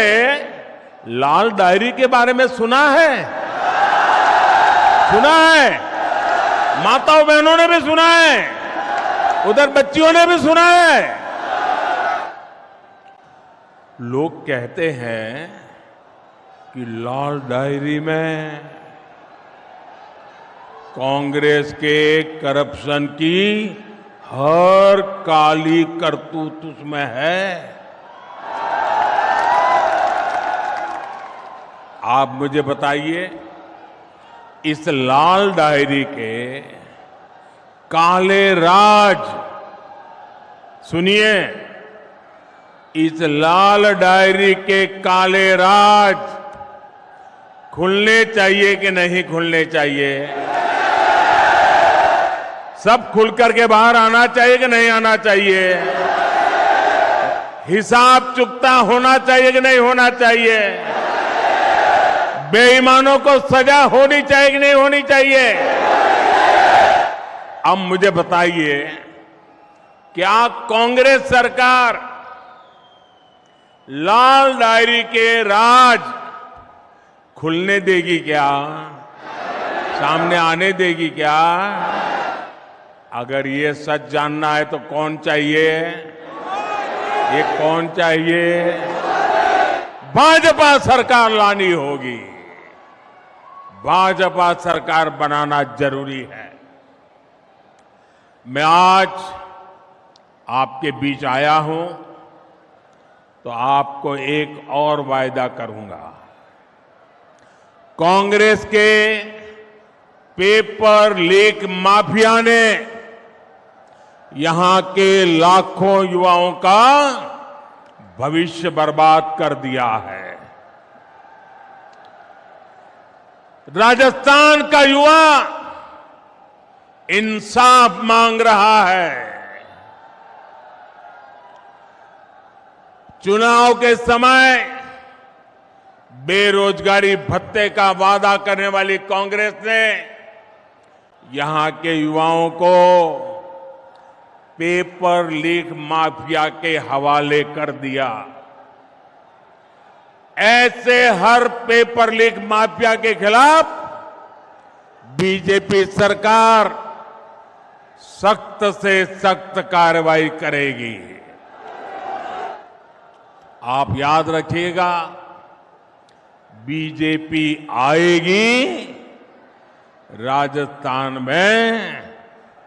लाल डायरी के बारे में सुना है? सुना है? माताओं बहनों ने भी सुना है, उधर बच्चियों ने भी सुना है। लोग कहते हैं कि लाल डायरी में कांग्रेस के करप्शन की हर काली करतूत उसमें है। आप मुझे बताइए, इस लाल डायरी के काले राज, सुनिए, इस लाल डायरी के काले राज खुलने चाहिए कि नहीं खुलने चाहिए? सब खुल करके बाहर आना चाहिए कि नहीं आना चाहिए? हिसाब चुकता होना चाहिए कि नहीं होना चाहिए? बेईमानों को सजा होनी चाहिए कि नहीं होनी चाहिए? अब मुझे बताइए, क्या कांग्रेस सरकार लाल डायरी के राज खुलने देगी क्या? सामने आने देगी क्या? अगर ये सच जानना है तो कौन चाहिए? ये कौन चाहिए? भाजपा सरकार लानी होगी। भाजपा सरकार बनाना जरूरी है। मैं आज आपके बीच आया हूं तो आपको एक और वायदा करूंगा। कांग्रेस के पेपर लीक माफिया ने यहां के लाखों युवाओं का भविष्य बर्बाद कर दिया है। राजस्थान का युवा इंसाफ मांग रहा है। चुनाव के समय बेरोजगारी भत्ते का वादा करने वाली कांग्रेस ने यहां के युवाओं को पेपर लीक माफिया के हवाले कर दिया। ऐसे हर पेपर लीक माफिया के खिलाफ बीजेपी सरकार सख्त से सख्त कार्रवाई करेगी। आप याद रखिएगा, बीजेपी आएगी, राजस्थान में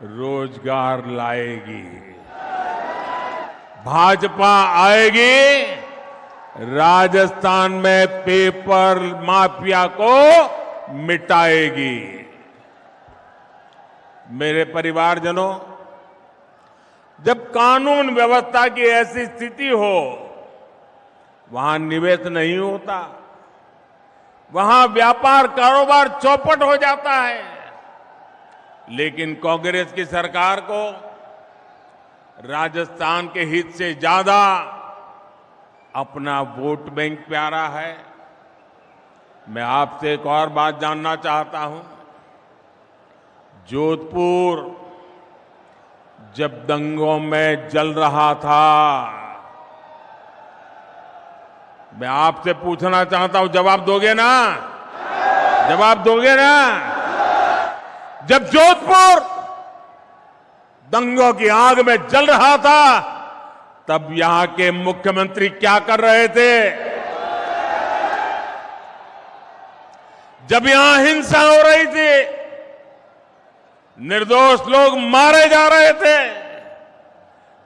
रोजगार लाएगी। भाजपा आएगी, राजस्थान में पेपर माफिया को मिटाएगी। मेरे परिवारजनों, जब कानून व्यवस्था की ऐसी स्थिति हो, वहां निवेश नहीं होता, वहां व्यापार कारोबार चौपट हो जाता है। लेकिन कांग्रेस की सरकार को राजस्थान के हित से ज्यादा अपना वोट बैंक प्यारा है। मैं आपसे एक और बात जानना चाहता हूं। जोधपुर जब दंगों में जल रहा था, मैं आपसे पूछना चाहता हूं, जवाब दोगे ना? जवाब दोगे ना? जब जोधपुर दंगों की आग में जल रहा था, तब यहां के मुख्यमंत्री क्या कर रहे थे? जब यहां हिंसा हो रही थी, निर्दोष लोग मारे जा रहे थे,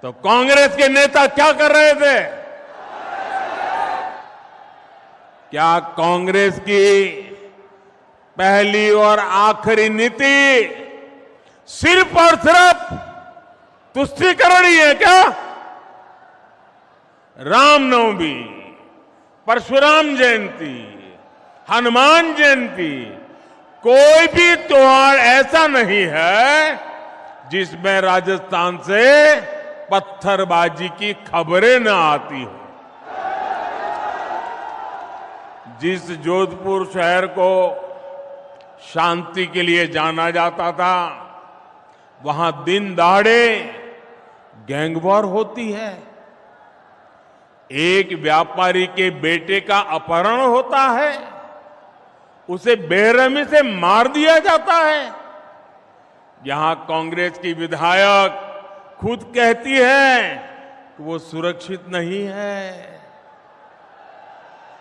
तो कांग्रेस के नेता क्या कर रहे थे? क्या कांग्रेस की पहली और आखिरी नीति सिर्फ और सिर्फ तुष्टीकरण ही है क्या? रामनवमी, परशुराम जयंती, हनुमान जयंती, कोई भी त्योहार ऐसा नहीं है जिसमें राजस्थान से पत्थरबाजी की खबरें न आती हो। जिस जोधपुर शहर को शांति के लिए जाना जाता था, वहां दिन दहाड़े गैंगवॉर होती है। एक व्यापारी के बेटे का अपहरण होता है, उसे बेरहमी से मार दिया जाता है। यहां कांग्रेस की विधायक खुद कहती है कि वो सुरक्षित नहीं है।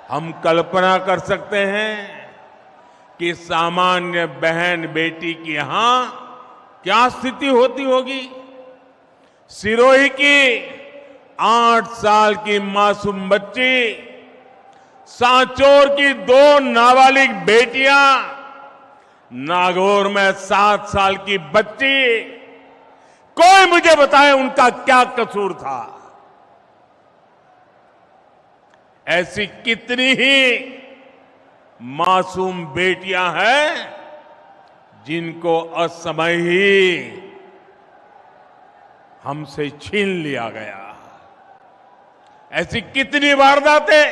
हम कल्पना कर सकते हैं कि सामान्य बहन बेटी की यहां क्या स्थिति होती होगी। सिरोही की 8 साल की मासूम बच्ची, सांचौर की 2 नाबालिग बेटियां, नागौर में 7 साल की बच्ची, कोई मुझे बताए उनका क्या कसूर था। ऐसी कितनी ही मासूम बेटियां हैं जिनको असमय ही हमसे छीन लिया गया। ऐसी कितनी वारदातें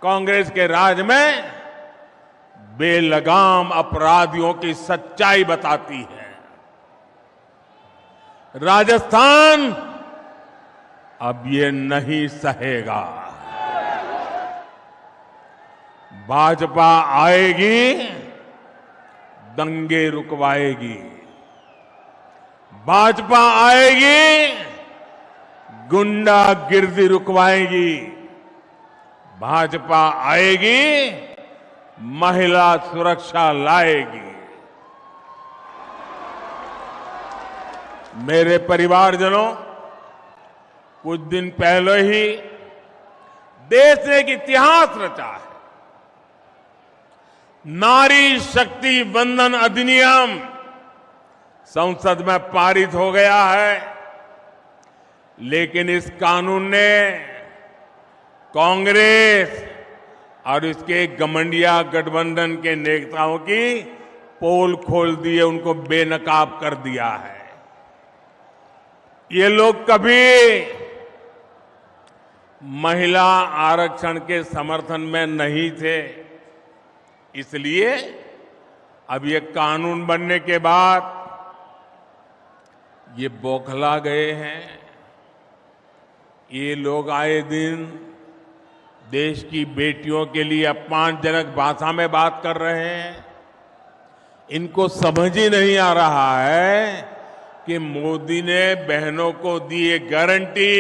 कांग्रेस के राज में बेलगाम अपराधियों की सच्चाई बताती है। राजस्थान अब ये नहीं सहेगा। भाजपा आएगी, दंगे रुकवाएगी। भाजपा आएगी, गुंडागिर्दी रुकवाएगी। भाजपा आएगी, महिला सुरक्षा लाएगी। मेरे परिवारजनों, कुछ दिन पहले ही देश ने एक इतिहास रचा है। नारी शक्ति वंदन अधिनियम संसद में पारित हो गया है, लेकिन इस कानून ने कांग्रेस, और इसके घमंडिया गठबंधन के नेताओं की पोल खोल दी है, उनको बेनकाब कर दिया है। ये लोग कभी महिला आरक्षण के समर्थन में नहीं थे, इसलिए अब ये कानून बनने के बाद ये बौखला गए हैं। ये लोग आए दिन देश की बेटियों के लिए अपमानजनक भाषा में बात कर रहे हैं। इनको समझ ही नहीं आ रहा है कि मोदी ने बहनों को दी ये गारंटी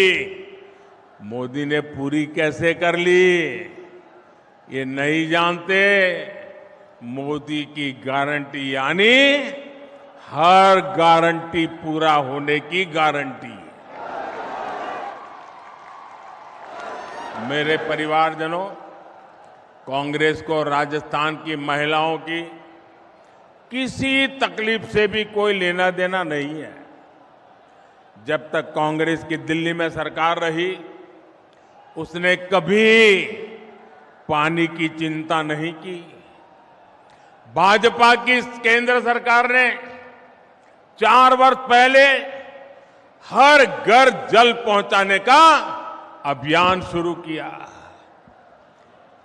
मोदी ने पूरी कैसे कर ली। ये नहीं जानते मोदी की गारंटी यानी हर गारंटी पूरा होने की गारंटी। मेरे परिवारजनों, कांग्रेस को राजस्थान की महिलाओं की किसी तकलीफ से भी कोई लेना देना नहीं है। जब तक कांग्रेस की दिल्ली में सरकार रही, उसने कभी पानी की चिंता नहीं की। भाजपा की केंद्र सरकार ने 4 वर्ष पहले हर घर जल पहुंचाने का अभियान शुरू किया।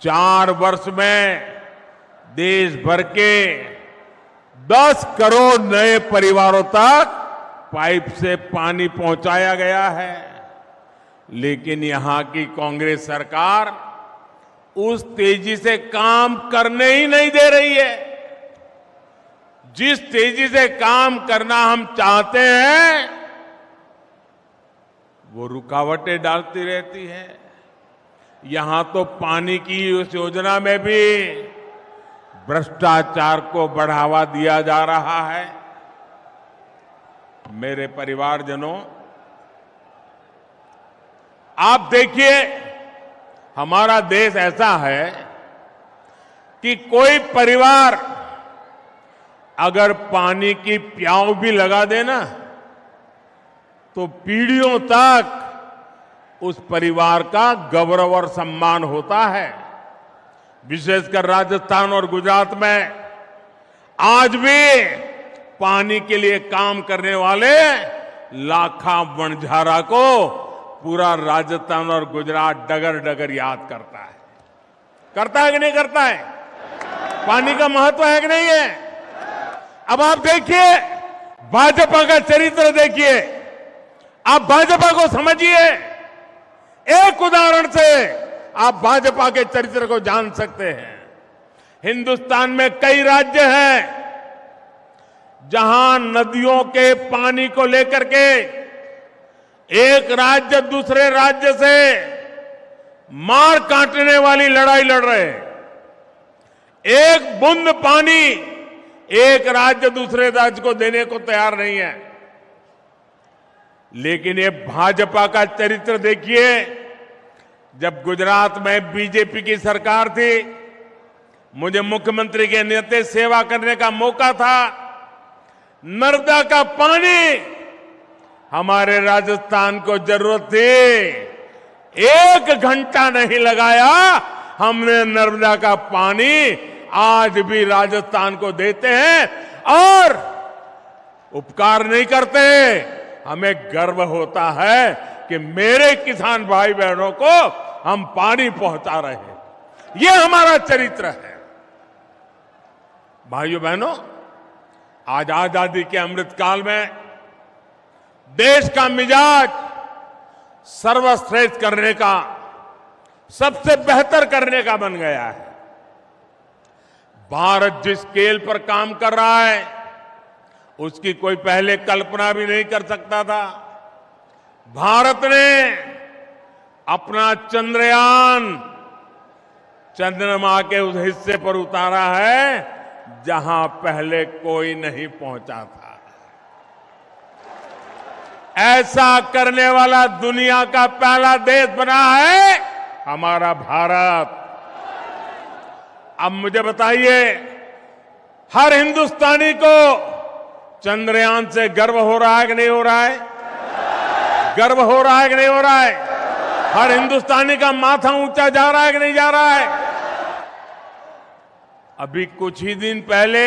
4 वर्ष में देश भर के 10 करोड़ नए परिवारों तक पाइप से पानी पहुंचाया गया है। लेकिन यहां की कांग्रेस सरकार उस तेजी से काम करने ही नहीं दे रही है। जिस तेजी से काम करना हम चाहते हैं, वो रुकावटें डालती रहती है। यहां तो पानी की उस योजना में भी भ्रष्टाचार को बढ़ावा दिया जा रहा है। मेरे परिवारजनों, आप देखिए, हमारा देश ऐसा है कि कोई परिवार अगर पानी की प्याऊ भी लगा देना तो पीढ़ियों तक उस परिवार का गौरव और सम्मान होता है। विशेषकर राजस्थान और गुजरात में आज भी पानी के लिए काम करने वाले लाखा वणझारा को पूरा राजस्थान और गुजरात डगर डगर याद करता है। करता है कि नहीं करता है? पानी का महत्व है कि नहीं है? अब आप देखिए, भाजपा का चरित्र देखिए, आप भाजपा को समझिए। एक उदाहरण से आप भाजपा के चरित्र को जान सकते हैं। हिंदुस्तान में कई राज्य हैं जहां नदियों के पानी को लेकर के एक राज्य दूसरे राज्य से मार काटने वाली लड़ाई लड़ रहे हैं। एक बूंद पानी एक राज्य दूसरे राज्य को देने को तैयार नहीं है। लेकिन ये भाजपा का चरित्र देखिए। जब गुजरात में बीजेपी की सरकार थी, मुझे मुख्यमंत्री के नाते सेवा करने का मौका था। नर्मदा का पानी हमारे राजस्थान को जरूरत थी। 1 घंटा नहीं लगाया, हमने नर्मदा का पानी आज भी राजस्थान को देते हैं और उपकार नहीं करते। हमें गर्व होता है कि मेरे किसान भाई बहनों को हम पानी पहुंचा रहे हैं। ये हमारा चरित्र है। भाइयों बहनों, आज आजादी के अमृतकाल में देश का मिजाज सर्वश्रेष्ठ करने का, सबसे बेहतर करने का बन गया है। भारत जिस स्केल पर काम कर रहा है, उसकी कोई पहले कल्पना भी नहीं कर सकता था। भारत ने अपना चंद्रयान चंद्रमा के उस हिस्से पर उतारा है जहां पहले कोई नहीं पहुंचा था। ऐसा करने वाला दुनिया का पहला देश बना है हमारा भारत। अब मुझे बताइए, हर हिंदुस्तानी को चंद्रयान से गर्व हो रहा है कि नहीं हो रहा है? गर्व हो रहा है कि नहीं हो रहा है? हर हिंदुस्तानी का माथा ऊंचा जा रहा है कि नहीं जा रहा है? अभी कुछ ही दिन पहले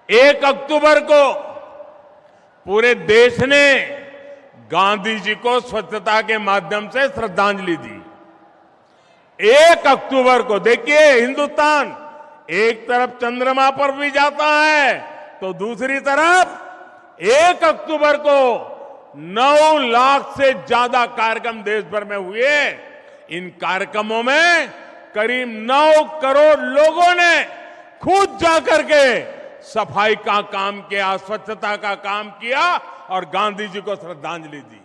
1 अक्टूबर को पूरे देश ने गांधी जी को स्वच्छता के माध्यम से श्रद्धांजलि दी। 1 अक्टूबर को देखिए, हिंदुस्तान एक तरफ चंद्रमा पर भी जाता है तो दूसरी तरफ 1 अक्टूबर को 9 लाख से ज्यादा कार्यक्रम देश भर में हुए। इन कार्यक्रमों में करीब 9 करोड़ लोगों ने खुद जाकर के सफाई का काम किया, स्वच्छता का काम किया और गांधी जी को श्रद्धांजलि दी।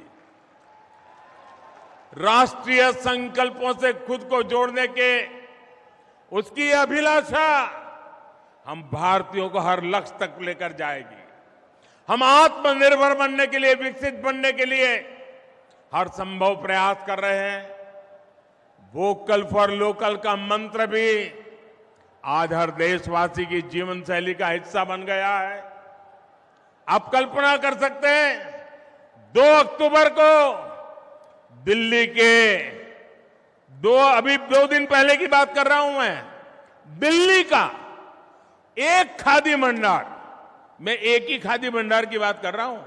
राष्ट्रीय संकल्पों से खुद को जोड़ने के उसकी अभिलाषा हम भारतीयों को हर लक्ष्य तक लेकर जाएगी। हम आत्मनिर्भर बनने के लिए, विकसित बनने के लिए हर संभव प्रयास कर रहे हैं। वोकल फॉर लोकल का मंत्र भी आज हर देशवासी की जीवन शैली का हिस्सा बन गया है। आप कल्पना कर सकते हैं, 2 अक्टूबर को दिल्ली के अभी 2 दिन पहले की बात कर रहा हूं मैं, दिल्ली का एक खादी भंडार, मैं एक ही खादी भंडार की बात कर रहा हूं,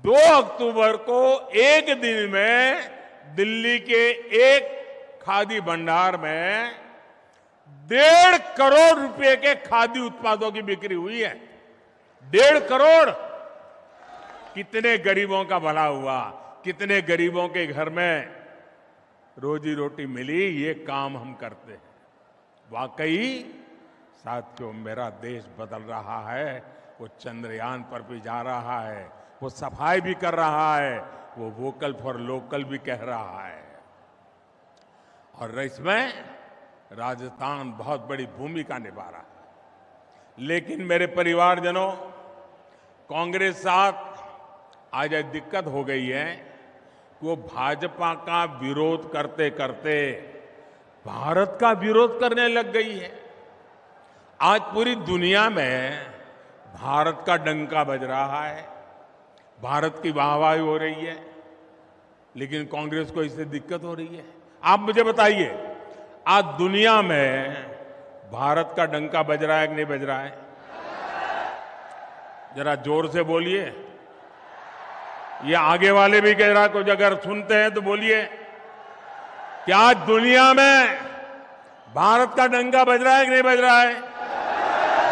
2 अक्टूबर को एक दिन में दिल्ली के एक खादी भंडार में 1.5 करोड़ रुपए के खादी उत्पादों की बिक्री हुई है। 1.5 करोड़। कितने गरीबों का भला हुआ, कितने गरीबों के घर में रोजी रोटी मिली, ये काम हम करते हैं। वाकई साथियों, मेरा देश बदल रहा है। वो चंद्रयान पर भी जा रहा है, वो सफाई भी कर रहा है, वो वोकल फॉर लोकल भी कह रहा है। और इसमें राजस्थान बहुत बड़ी भूमिका निभा रहा है। लेकिन मेरे परिवारजनों, कांग्रेस साथ आज एक दिक्कत हो गई है कि वो भाजपा का विरोध करते करते भारत का विरोध करने लग गई है। आज पूरी दुनिया में भारत का डंका बज रहा है, भारत की वाहवाही हो रही है, लेकिन कांग्रेस को इससे दिक्कत हो रही है। आप मुझे बताइए, आज दुनिया में भारत का डंका बज रहा है कि नहीं बज रहा है? जरा जोर से बोलिए। ये आगे वाले भी कह रहा, कुछ अगर सुनते हैं तो बोलिए। क्या आज दुनिया में भारत का डंका बज रहा है कि नहीं बज रहा है?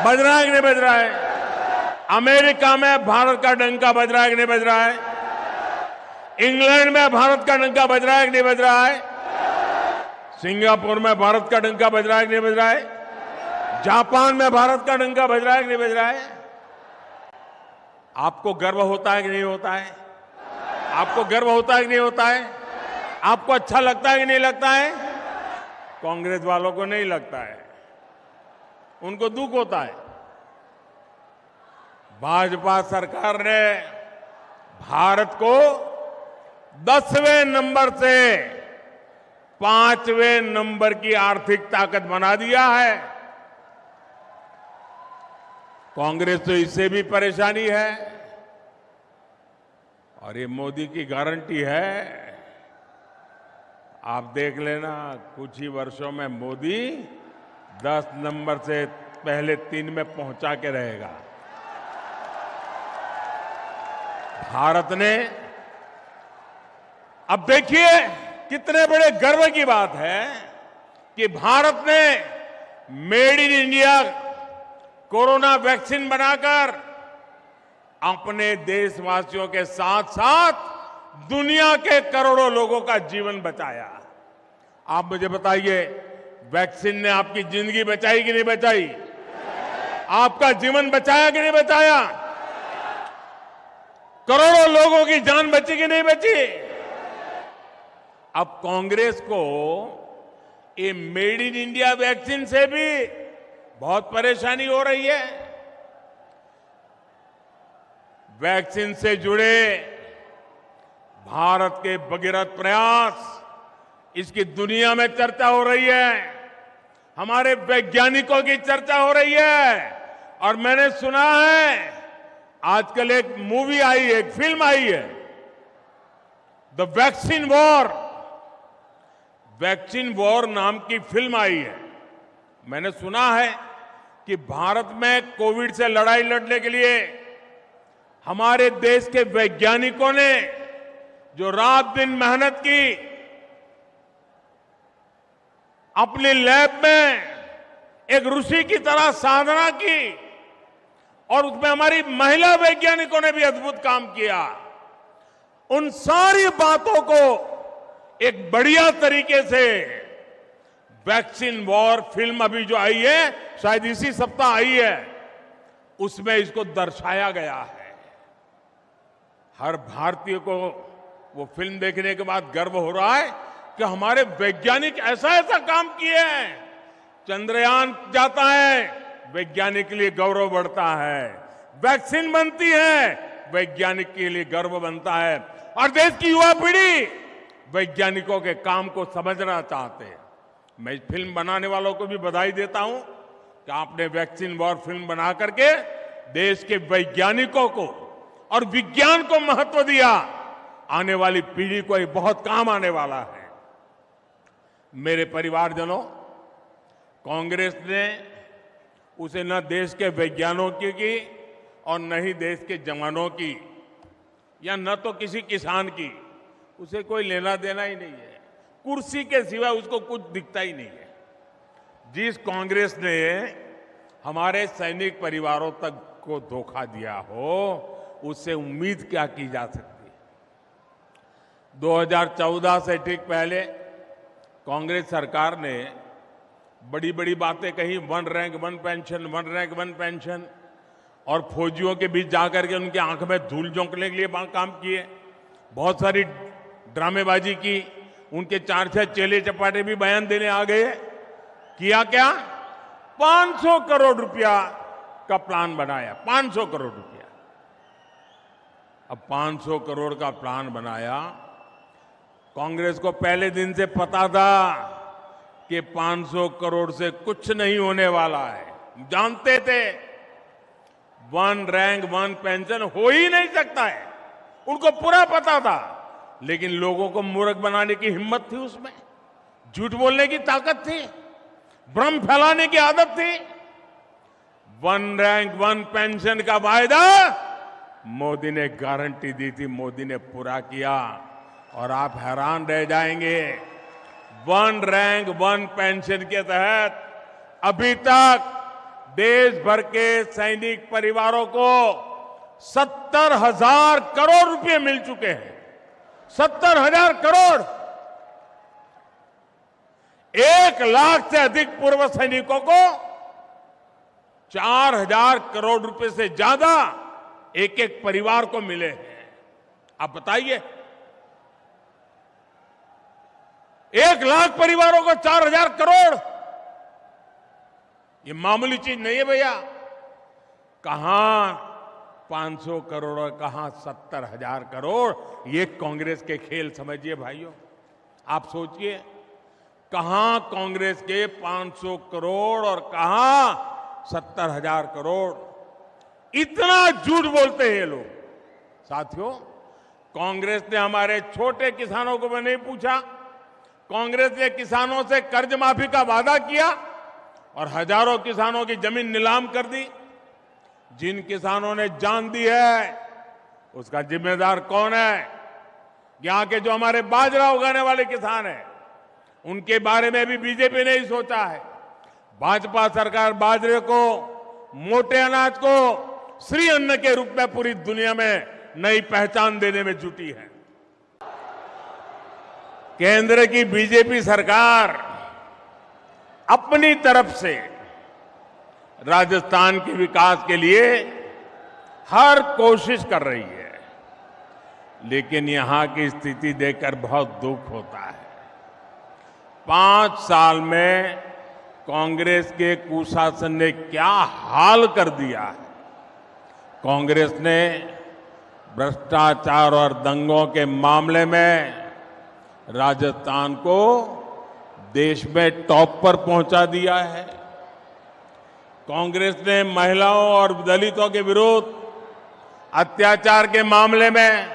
बज रहा है कि नहीं बज रहा है? अमेरिका में भारत का डंका बज रहा है कि नहीं बज रहा है? इंग्लैंड में भारत का डंका बज रहा है कि नहीं बज रहा है? सिंगापुर में भारत का डंका बज रहा है कि नहीं बज रहा है? जापान में भारत का डंका बज रहा है कि नहीं बज रहा है? आपको गर्व होता है कि नहीं होता है? आपको गर्व होता है कि नहीं होता है? आपको अच्छा लगता है कि नहीं लगता है? कांग्रेस वालों को नहीं लगता है, उनको दुख होता है। भाजपा सरकार ने भारत को 10वें नंबर से 5वें नंबर की आर्थिक ताकत बना दिया है। कांग्रेस तो इससे भी परेशानी है, और ये मोदी की गारंटी है। आप देख लेना, कुछ ही वर्षों में मोदी 10 नंबर से पहले 3 में पहुंचा के रहेगा। भारत ने, अब देखिए कितने बड़े गर्व की बात है कि भारत ने made in India corona vaccine बनाकर अपने देशवासियों के साथ साथ दुनिया के करोड़ों लोगों का जीवन बचाया। आप मुझे बताइए, वैक्सीन ने आपकी जिंदगी बचाई कि नहीं बचाई? आपका जीवन बचाया कि नहीं बचाया? करोड़ों लोगों की जान बची कि नहीं बची? अब कांग्रेस को ये मेड इन इंडिया वैक्सीन से भी बहुत परेशानी हो रही है। वैक्सीन से जुड़े भारत के भगीरथ प्रयास, इसकी दुनिया में चर्चा हो रही है, हमारे वैज्ञानिकों की चर्चा हो रही है। और मैंने सुना है आजकल एक मूवी आई है, एक फिल्म आई है, the vaccine war. Vaccine war नाम की फिल्म आई है। मैंने सुना है कि भारत में कोविड से लड़ाई लड़ने के लिए हमारे देश के वैज्ञानिकों ने जो रात दिन मेहनत की, अपनी लैब में एक ऋषि की तरह साधना की, और उसमें हमारी महिला वैज्ञानिकों ने भी अद्भुत काम किया। उन सारी बातों को एक बढ़िया तरीके से वैक्सीन वॉर फिल्म अभी जो आई है, शायद इसी सप्ताह आई है, उसमें इसको दर्शाया गया है। हर भारतीय को वो फिल्म देखने के बाद गर्व हो रहा है कि हमारे वैज्ञानिक ऐसा ऐसा काम किए हैं। चंद्रयान जाता है, वैज्ञानिक के लिए गौरव बढ़ता है। वैक्सीन बनती है, वैज्ञानिक के लिए गर्व बनता है। और देश की युवा पीढ़ी वैज्ञानिकों के काम को समझना चाहते हैं। मैं इस फिल्म बनाने वालों को भी बधाई देता हूं कि आपने वैक्सीन वॉर फिल्म बना करके देश के वैज्ञानिकों को और विज्ञान को महत्व दिया। आने वाली पीढ़ी को ये बहुत काम आने वाला है। मेरे परिवारजनों, कांग्रेस ने उसे न देश के वैज्ञानिकों की और न ही देश के जवानों की, या न तो किसी किसान की, उसे कोई लेना देना ही नहीं है। कुर्सी के सिवा उसको कुछ दिखता ही नहीं है। जिस कांग्रेस ने हमारे सैनिक परिवारों तक को धोखा दिया हो, उससे उम्मीद क्या की जा सकती है। 2014 से ठीक पहले कांग्रेस सरकार ने बड़ी बड़ी बातें कही, one rank one pension, one rank one pension, और फौजियों के बीच जाकर के उनकी आंख में धूल झोंकने के लिए काम किए। बहुत सारी ड्रामेबाजी की, उनके 4-6 चेले चपाटे भी बयान देने आ गए। किया क्या? 500 करोड़ रुपया का प्लान बनाया। 500 करोड़ रुपया। अब 500 करोड़ का प्लान बनाया। कांग्रेस को पहले दिन से पता था कि 500 करोड़ से कुछ नहीं होने वाला है। जानते थे वन रैंक वन पेंशन हो ही नहीं सकता है, उनको पूरा पता था। लेकिन लोगों को मूर्ख बनाने की हिम्मत थी, उसमें झूठ बोलने की ताकत थी, भ्रम फैलाने की आदत थी। वन रैंक वन पेंशन का वायदा मोदी ने गारंटी दी थी, मोदी ने पूरा किया। और आप हैरान रह जाएंगे, वन रैंक वन पेंशन के तहत अभी तक देश भर के सैनिक परिवारों को 70,000 करोड़ रुपए मिल चुके हैं। 70,000 करोड़। 1 लाख से अधिक पूर्व सैनिकों को 4,000 करोड़ रुपए से ज्यादा एक एक परिवार को मिले हैं। आप बताइए, 1 लाख परिवारों को 4,000 करोड़, ये मामूली चीज नहीं है भैया। कहां 500 करोड़ और कहां 70,000 करोड़, ये कांग्रेस के खेल समझिए भाइयों। आप सोचिए, कहां कांग्रेस के 500 करोड़ और कहां 70,000 करोड़। इतना झूठ बोलते हैं ये लोग। साथियों, कांग्रेस ने हमारे छोटे किसानों को भी नहीं पूछा। कांग्रेस ने किसानों से कर्ज माफी का वादा किया और हजारों किसानों की जमीन नीलाम कर दी। जिन किसानों ने जान दी है, उसका जिम्मेदार कौन है? यहां के जो हमारे बाजरा उगाने वाले किसान हैं, उनके बारे में भी बीजेपी ने ही सोचा है। भाजपा सरकार बाजरे को, मोटे अनाज को श्री अन्न के रूप में पूरी दुनिया में नई पहचान देने में जुटी है। केंद्र की बीजेपी सरकार अपनी तरफ से राजस्थान के विकास के लिए हर कोशिश कर रही है, लेकिन यहां की स्थिति देखकर बहुत दुख होता है। 5 साल में कांग्रेस के कुशासन ने क्या हाल कर दिया है। कांग्रेस ने भ्रष्टाचार और दंगों के मामले में राजस्थान को देश में टॉप पर पहुंचा दिया है। कांग्रेस ने महिलाओं और दलितों के विरुद्ध अत्याचार के मामले में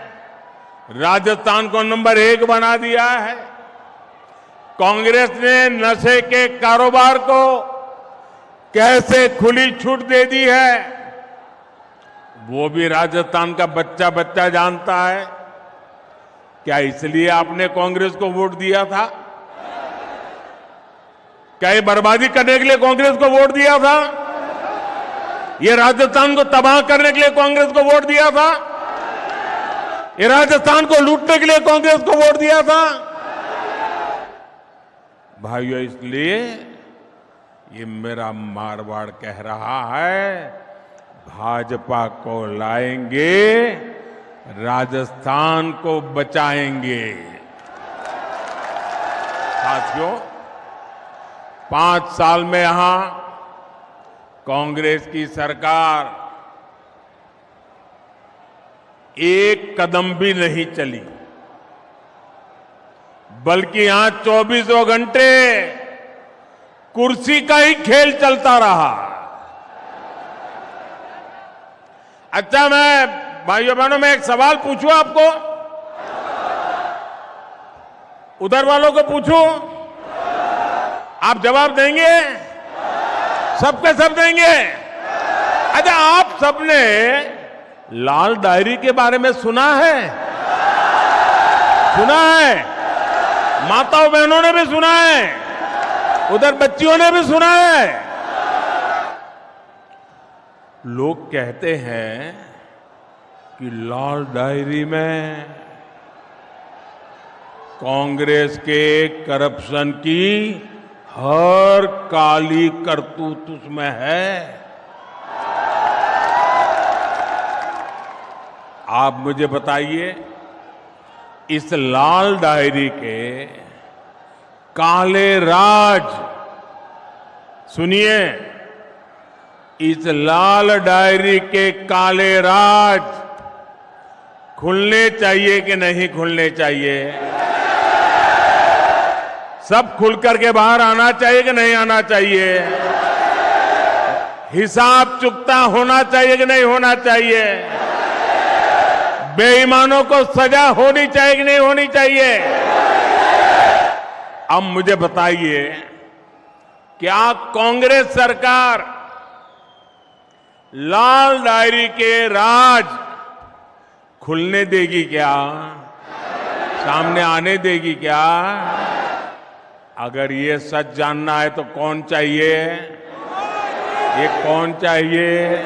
राजस्थान को नंबर 1 बना दिया है। कांग्रेस ने नशे के कारोबार को कैसे खुली छूट दे दी है वो भी राजस्थान का बच्चा बच्चा जानता है। क्या इसलिए आपने कांग्रेस को वोट दिया था? क्या ये बर्बादी करने के लिए कांग्रेस को वोट दिया था? ये राजस्थान को तबाह करने के लिए कांग्रेस को वोट दिया था? ये राजस्थान को लूटने के लिए कांग्रेस को वोट दिया था? भाइयों, इसलिए ये मेरा मारवाड़ कह रहा है, भाजपा को लाएंगे, राजस्थान को बचाएंगे। साथियों, 5 साल में यहां कांग्रेस की सरकार एक कदम भी नहीं चली, बल्कि यहां 24 घंटे कुर्सी का ही खेल चलता रहा। अच्छा, मैं भाइयों बहनों में एक सवाल पूछूं आपको, उधर वालों को पूछूं, आप जवाब देंगे? सबके सब देंगे? अच्छा, आप सबने लाल डायरी के बारे में सुना है? सुना है? माताओं बहनों ने भी सुना है, उधर बच्चियों ने भी सुना है। लोग कहते हैं कि लाल डायरी में कांग्रेस के करप्शन की हर काली करतूत उसमें है। आप मुझे बताइए, इस लाल डायरी के काले राज, सुनिए, इस लाल डायरी के काले राज खुलने चाहिए कि नहीं खुलने चाहिए? सब खुल करके बाहर आना चाहिए कि नहीं आना चाहिए? हिसाब चुकता होना चाहिए कि नहीं होना चाहिए? बेईमानों को सजा होनी चाहिए कि नहीं होनी चाहिए? अब मुझे बताइए, क्या कांग्रेस सरकार लाल डायरी के राज खुलने देगी क्या? सामने आने देगी क्या? अगर ये सच जानना है तो कौन चाहिए? ये कौन चाहिए?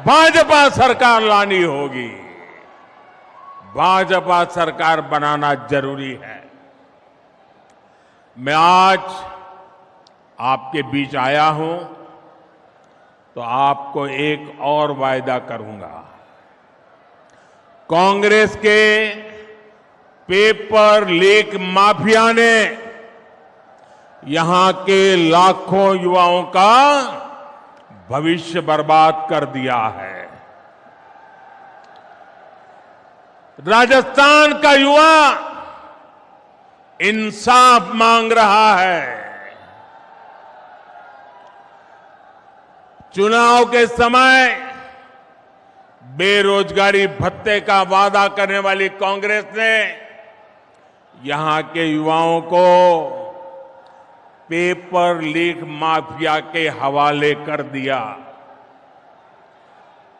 भाजपा सरकार लानी होगी, भाजपा सरकार बनाना जरूरी है। मैं आज आपके बीच आया हूं तो आपको एक और वायदा करूंगा। कांग्रेस के पेपर लीक माफिया ने यहां के लाखों युवाओं का भविष्य बर्बाद कर दिया है। राजस्थान का युवा इंसाफ मांग रहा है। चुनाव के समय बेरोजगारी भत्ते का वादा करने वाली कांग्रेस ने यहां के युवाओं को पेपर लीक माफिया के हवाले कर दिया।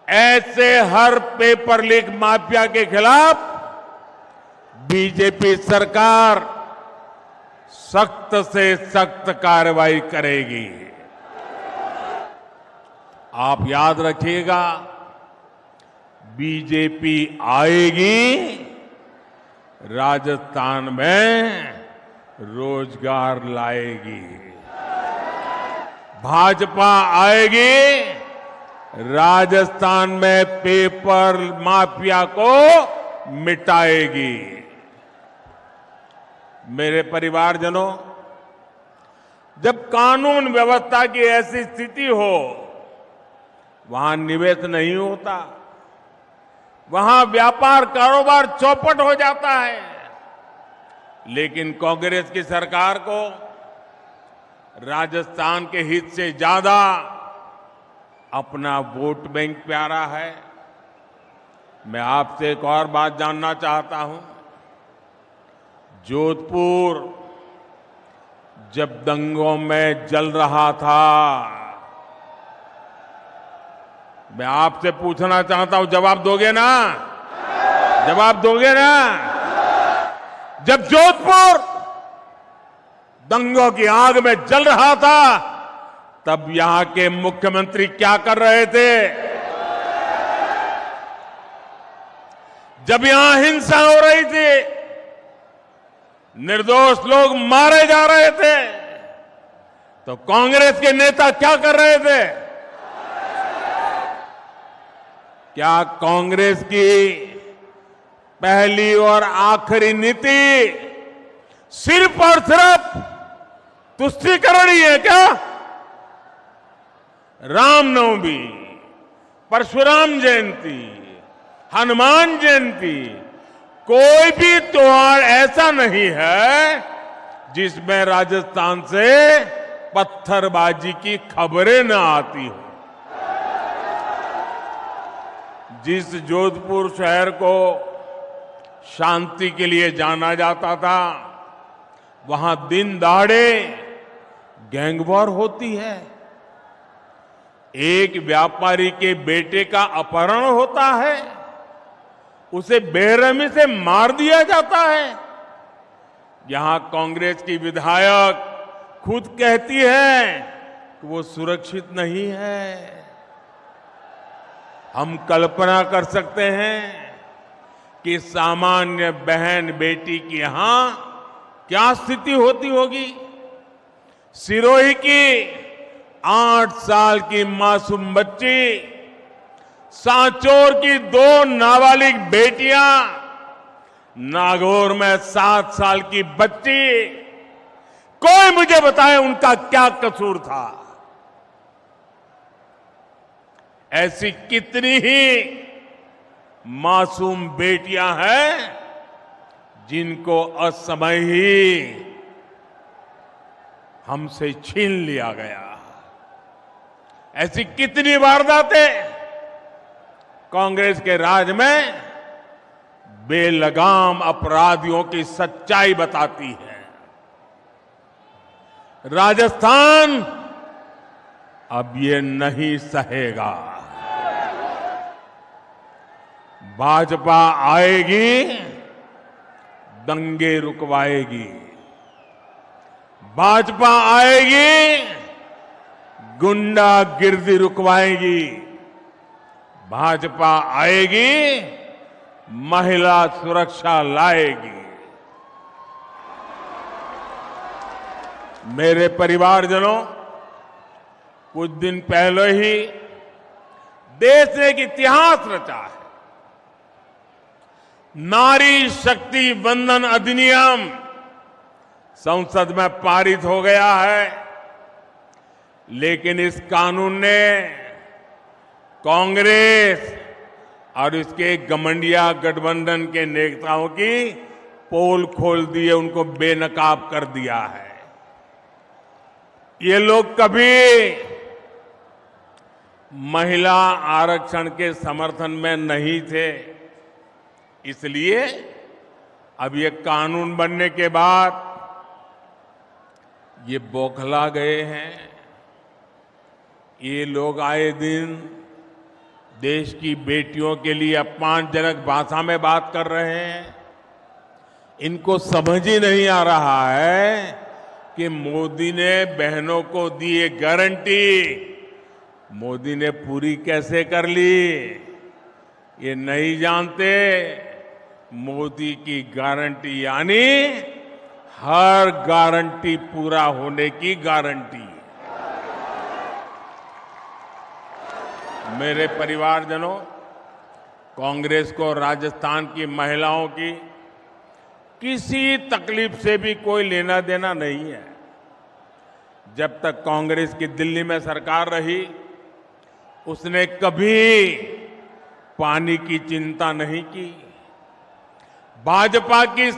ऐसे हर पेपर लीक माफिया के खिलाफ बीजेपी सरकार सख्त से सख्त कार्रवाई करेगी। आप याद रखिएगा, बीजेपी आएगी, राजस्थान में रोजगार लाएगी। भाजपा आएगी, राजस्थान में पेपर माफिया को मिटाएगी। मेरे परिवारजनों, जब कानून व्यवस्था की ऐसी स्थिति हो, वहां निवेश नहीं होता, वहां व्यापार कारोबार चौपट हो जाता है। लेकिन कांग्रेस की सरकार को राजस्थान के हित से ज्यादा अपना वोट बैंक प्यारा है। मैं आपसे एक और बात जानना चाहता हूं। जोधपुर, जब दंगों में जल रहा था। मैं आपसे पूछना चाहता हूं, जवाब दोगे ना? जवाब दोगे ना? जब जोधपुर दंगों की आग में जल रहा था, तब यहां के मुख्यमंत्री क्या कर रहे थे? जब यहां हिंसा हो रही थी, निर्दोष लोग मारे जा रहे थे, तो कांग्रेस के नेता क्या कर रहे थे? क्या कांग्रेस की पहली और आखिरी नीति सिर्फ और सिर्फ तुष्टीकरण ही है क्या? रामनवमी, परशुराम जयंती, हनुमान जयंती, कोई भी त्योहार ऐसा नहीं है जिसमें राजस्थान से पत्थरबाजी की खबरें न आती हो। जिस जोधपुर शहर को शांति के लिए जाना जाता था, वहां दिन दहाड़े गैंगवॉर होती है। एक व्यापारी के बेटे का अपहरण होता है, उसे बेरहमी से मार दिया जाता है। यहां कांग्रेस की विधायक खुद कहती है कि वो सुरक्षित नहीं है। हम कल्पना कर सकते हैं कि सामान्य बहन बेटी की यहां क्या स्थिति होती होगी। सिरोही की 8 साल की मासूम बच्ची, सांचौर की 2 नाबालिग बेटियां, नागौर में 7 साल की बच्ची, कोई मुझे बताए उनका क्या कसूर था। ऐसी कितनी ही मासूम बेटियां हैं जिनको असमय ही हमसे छीन लिया गया। ऐसी कितनी वारदातें कांग्रेस के राज में बेलगाम अपराधियों की सच्चाई बताती है। राजस्थान अब ये नहीं सहेगा। भाजपा आएगी, दंगे रुकवाएगी। भाजपा आएगी, गुंडागिर्दी रुकवाएगी। भाजपा आएगी, महिला सुरक्षा लाएगी। मेरे परिवारजनों, कुछ दिन पहले ही देश ने एक इतिहास रचा है। नारी शक्ति वंदन अधिनियम संसद में पारित हो गया है, लेकिन इस कानून ने कांग्रेस और इसके घमंडिया गठबंधन के नेताओं की पोल खोल दी है, उनको बेनकाब कर दिया है। ये लोग कभी महिला आरक्षण के समर्थन में नहीं थे, इसलिए अब ये कानून बनने के बाद ये बौखला गए हैं। ये लोग आए दिन देश की बेटियों के लिए अपमानजनक भाषा में बात कर रहे हैं। इनको समझ ही नहीं आ रहा है कि मोदी ने बहनों को दी ये गारंटी मोदी ने पूरी कैसे कर ली। ये नहीं जानते मोदी की गारंटी यानी हर गारंटी पूरा होने की गारंटी। मेरे परिवारजनों, कांग्रेस को राजस्थान की महिलाओं की किसी तकलीफ से भी कोई लेना देना नहीं है। जब तक कांग्रेस की दिल्ली में सरकार रही, उसने कभी पानी की चिंता नहीं की। भाजपा की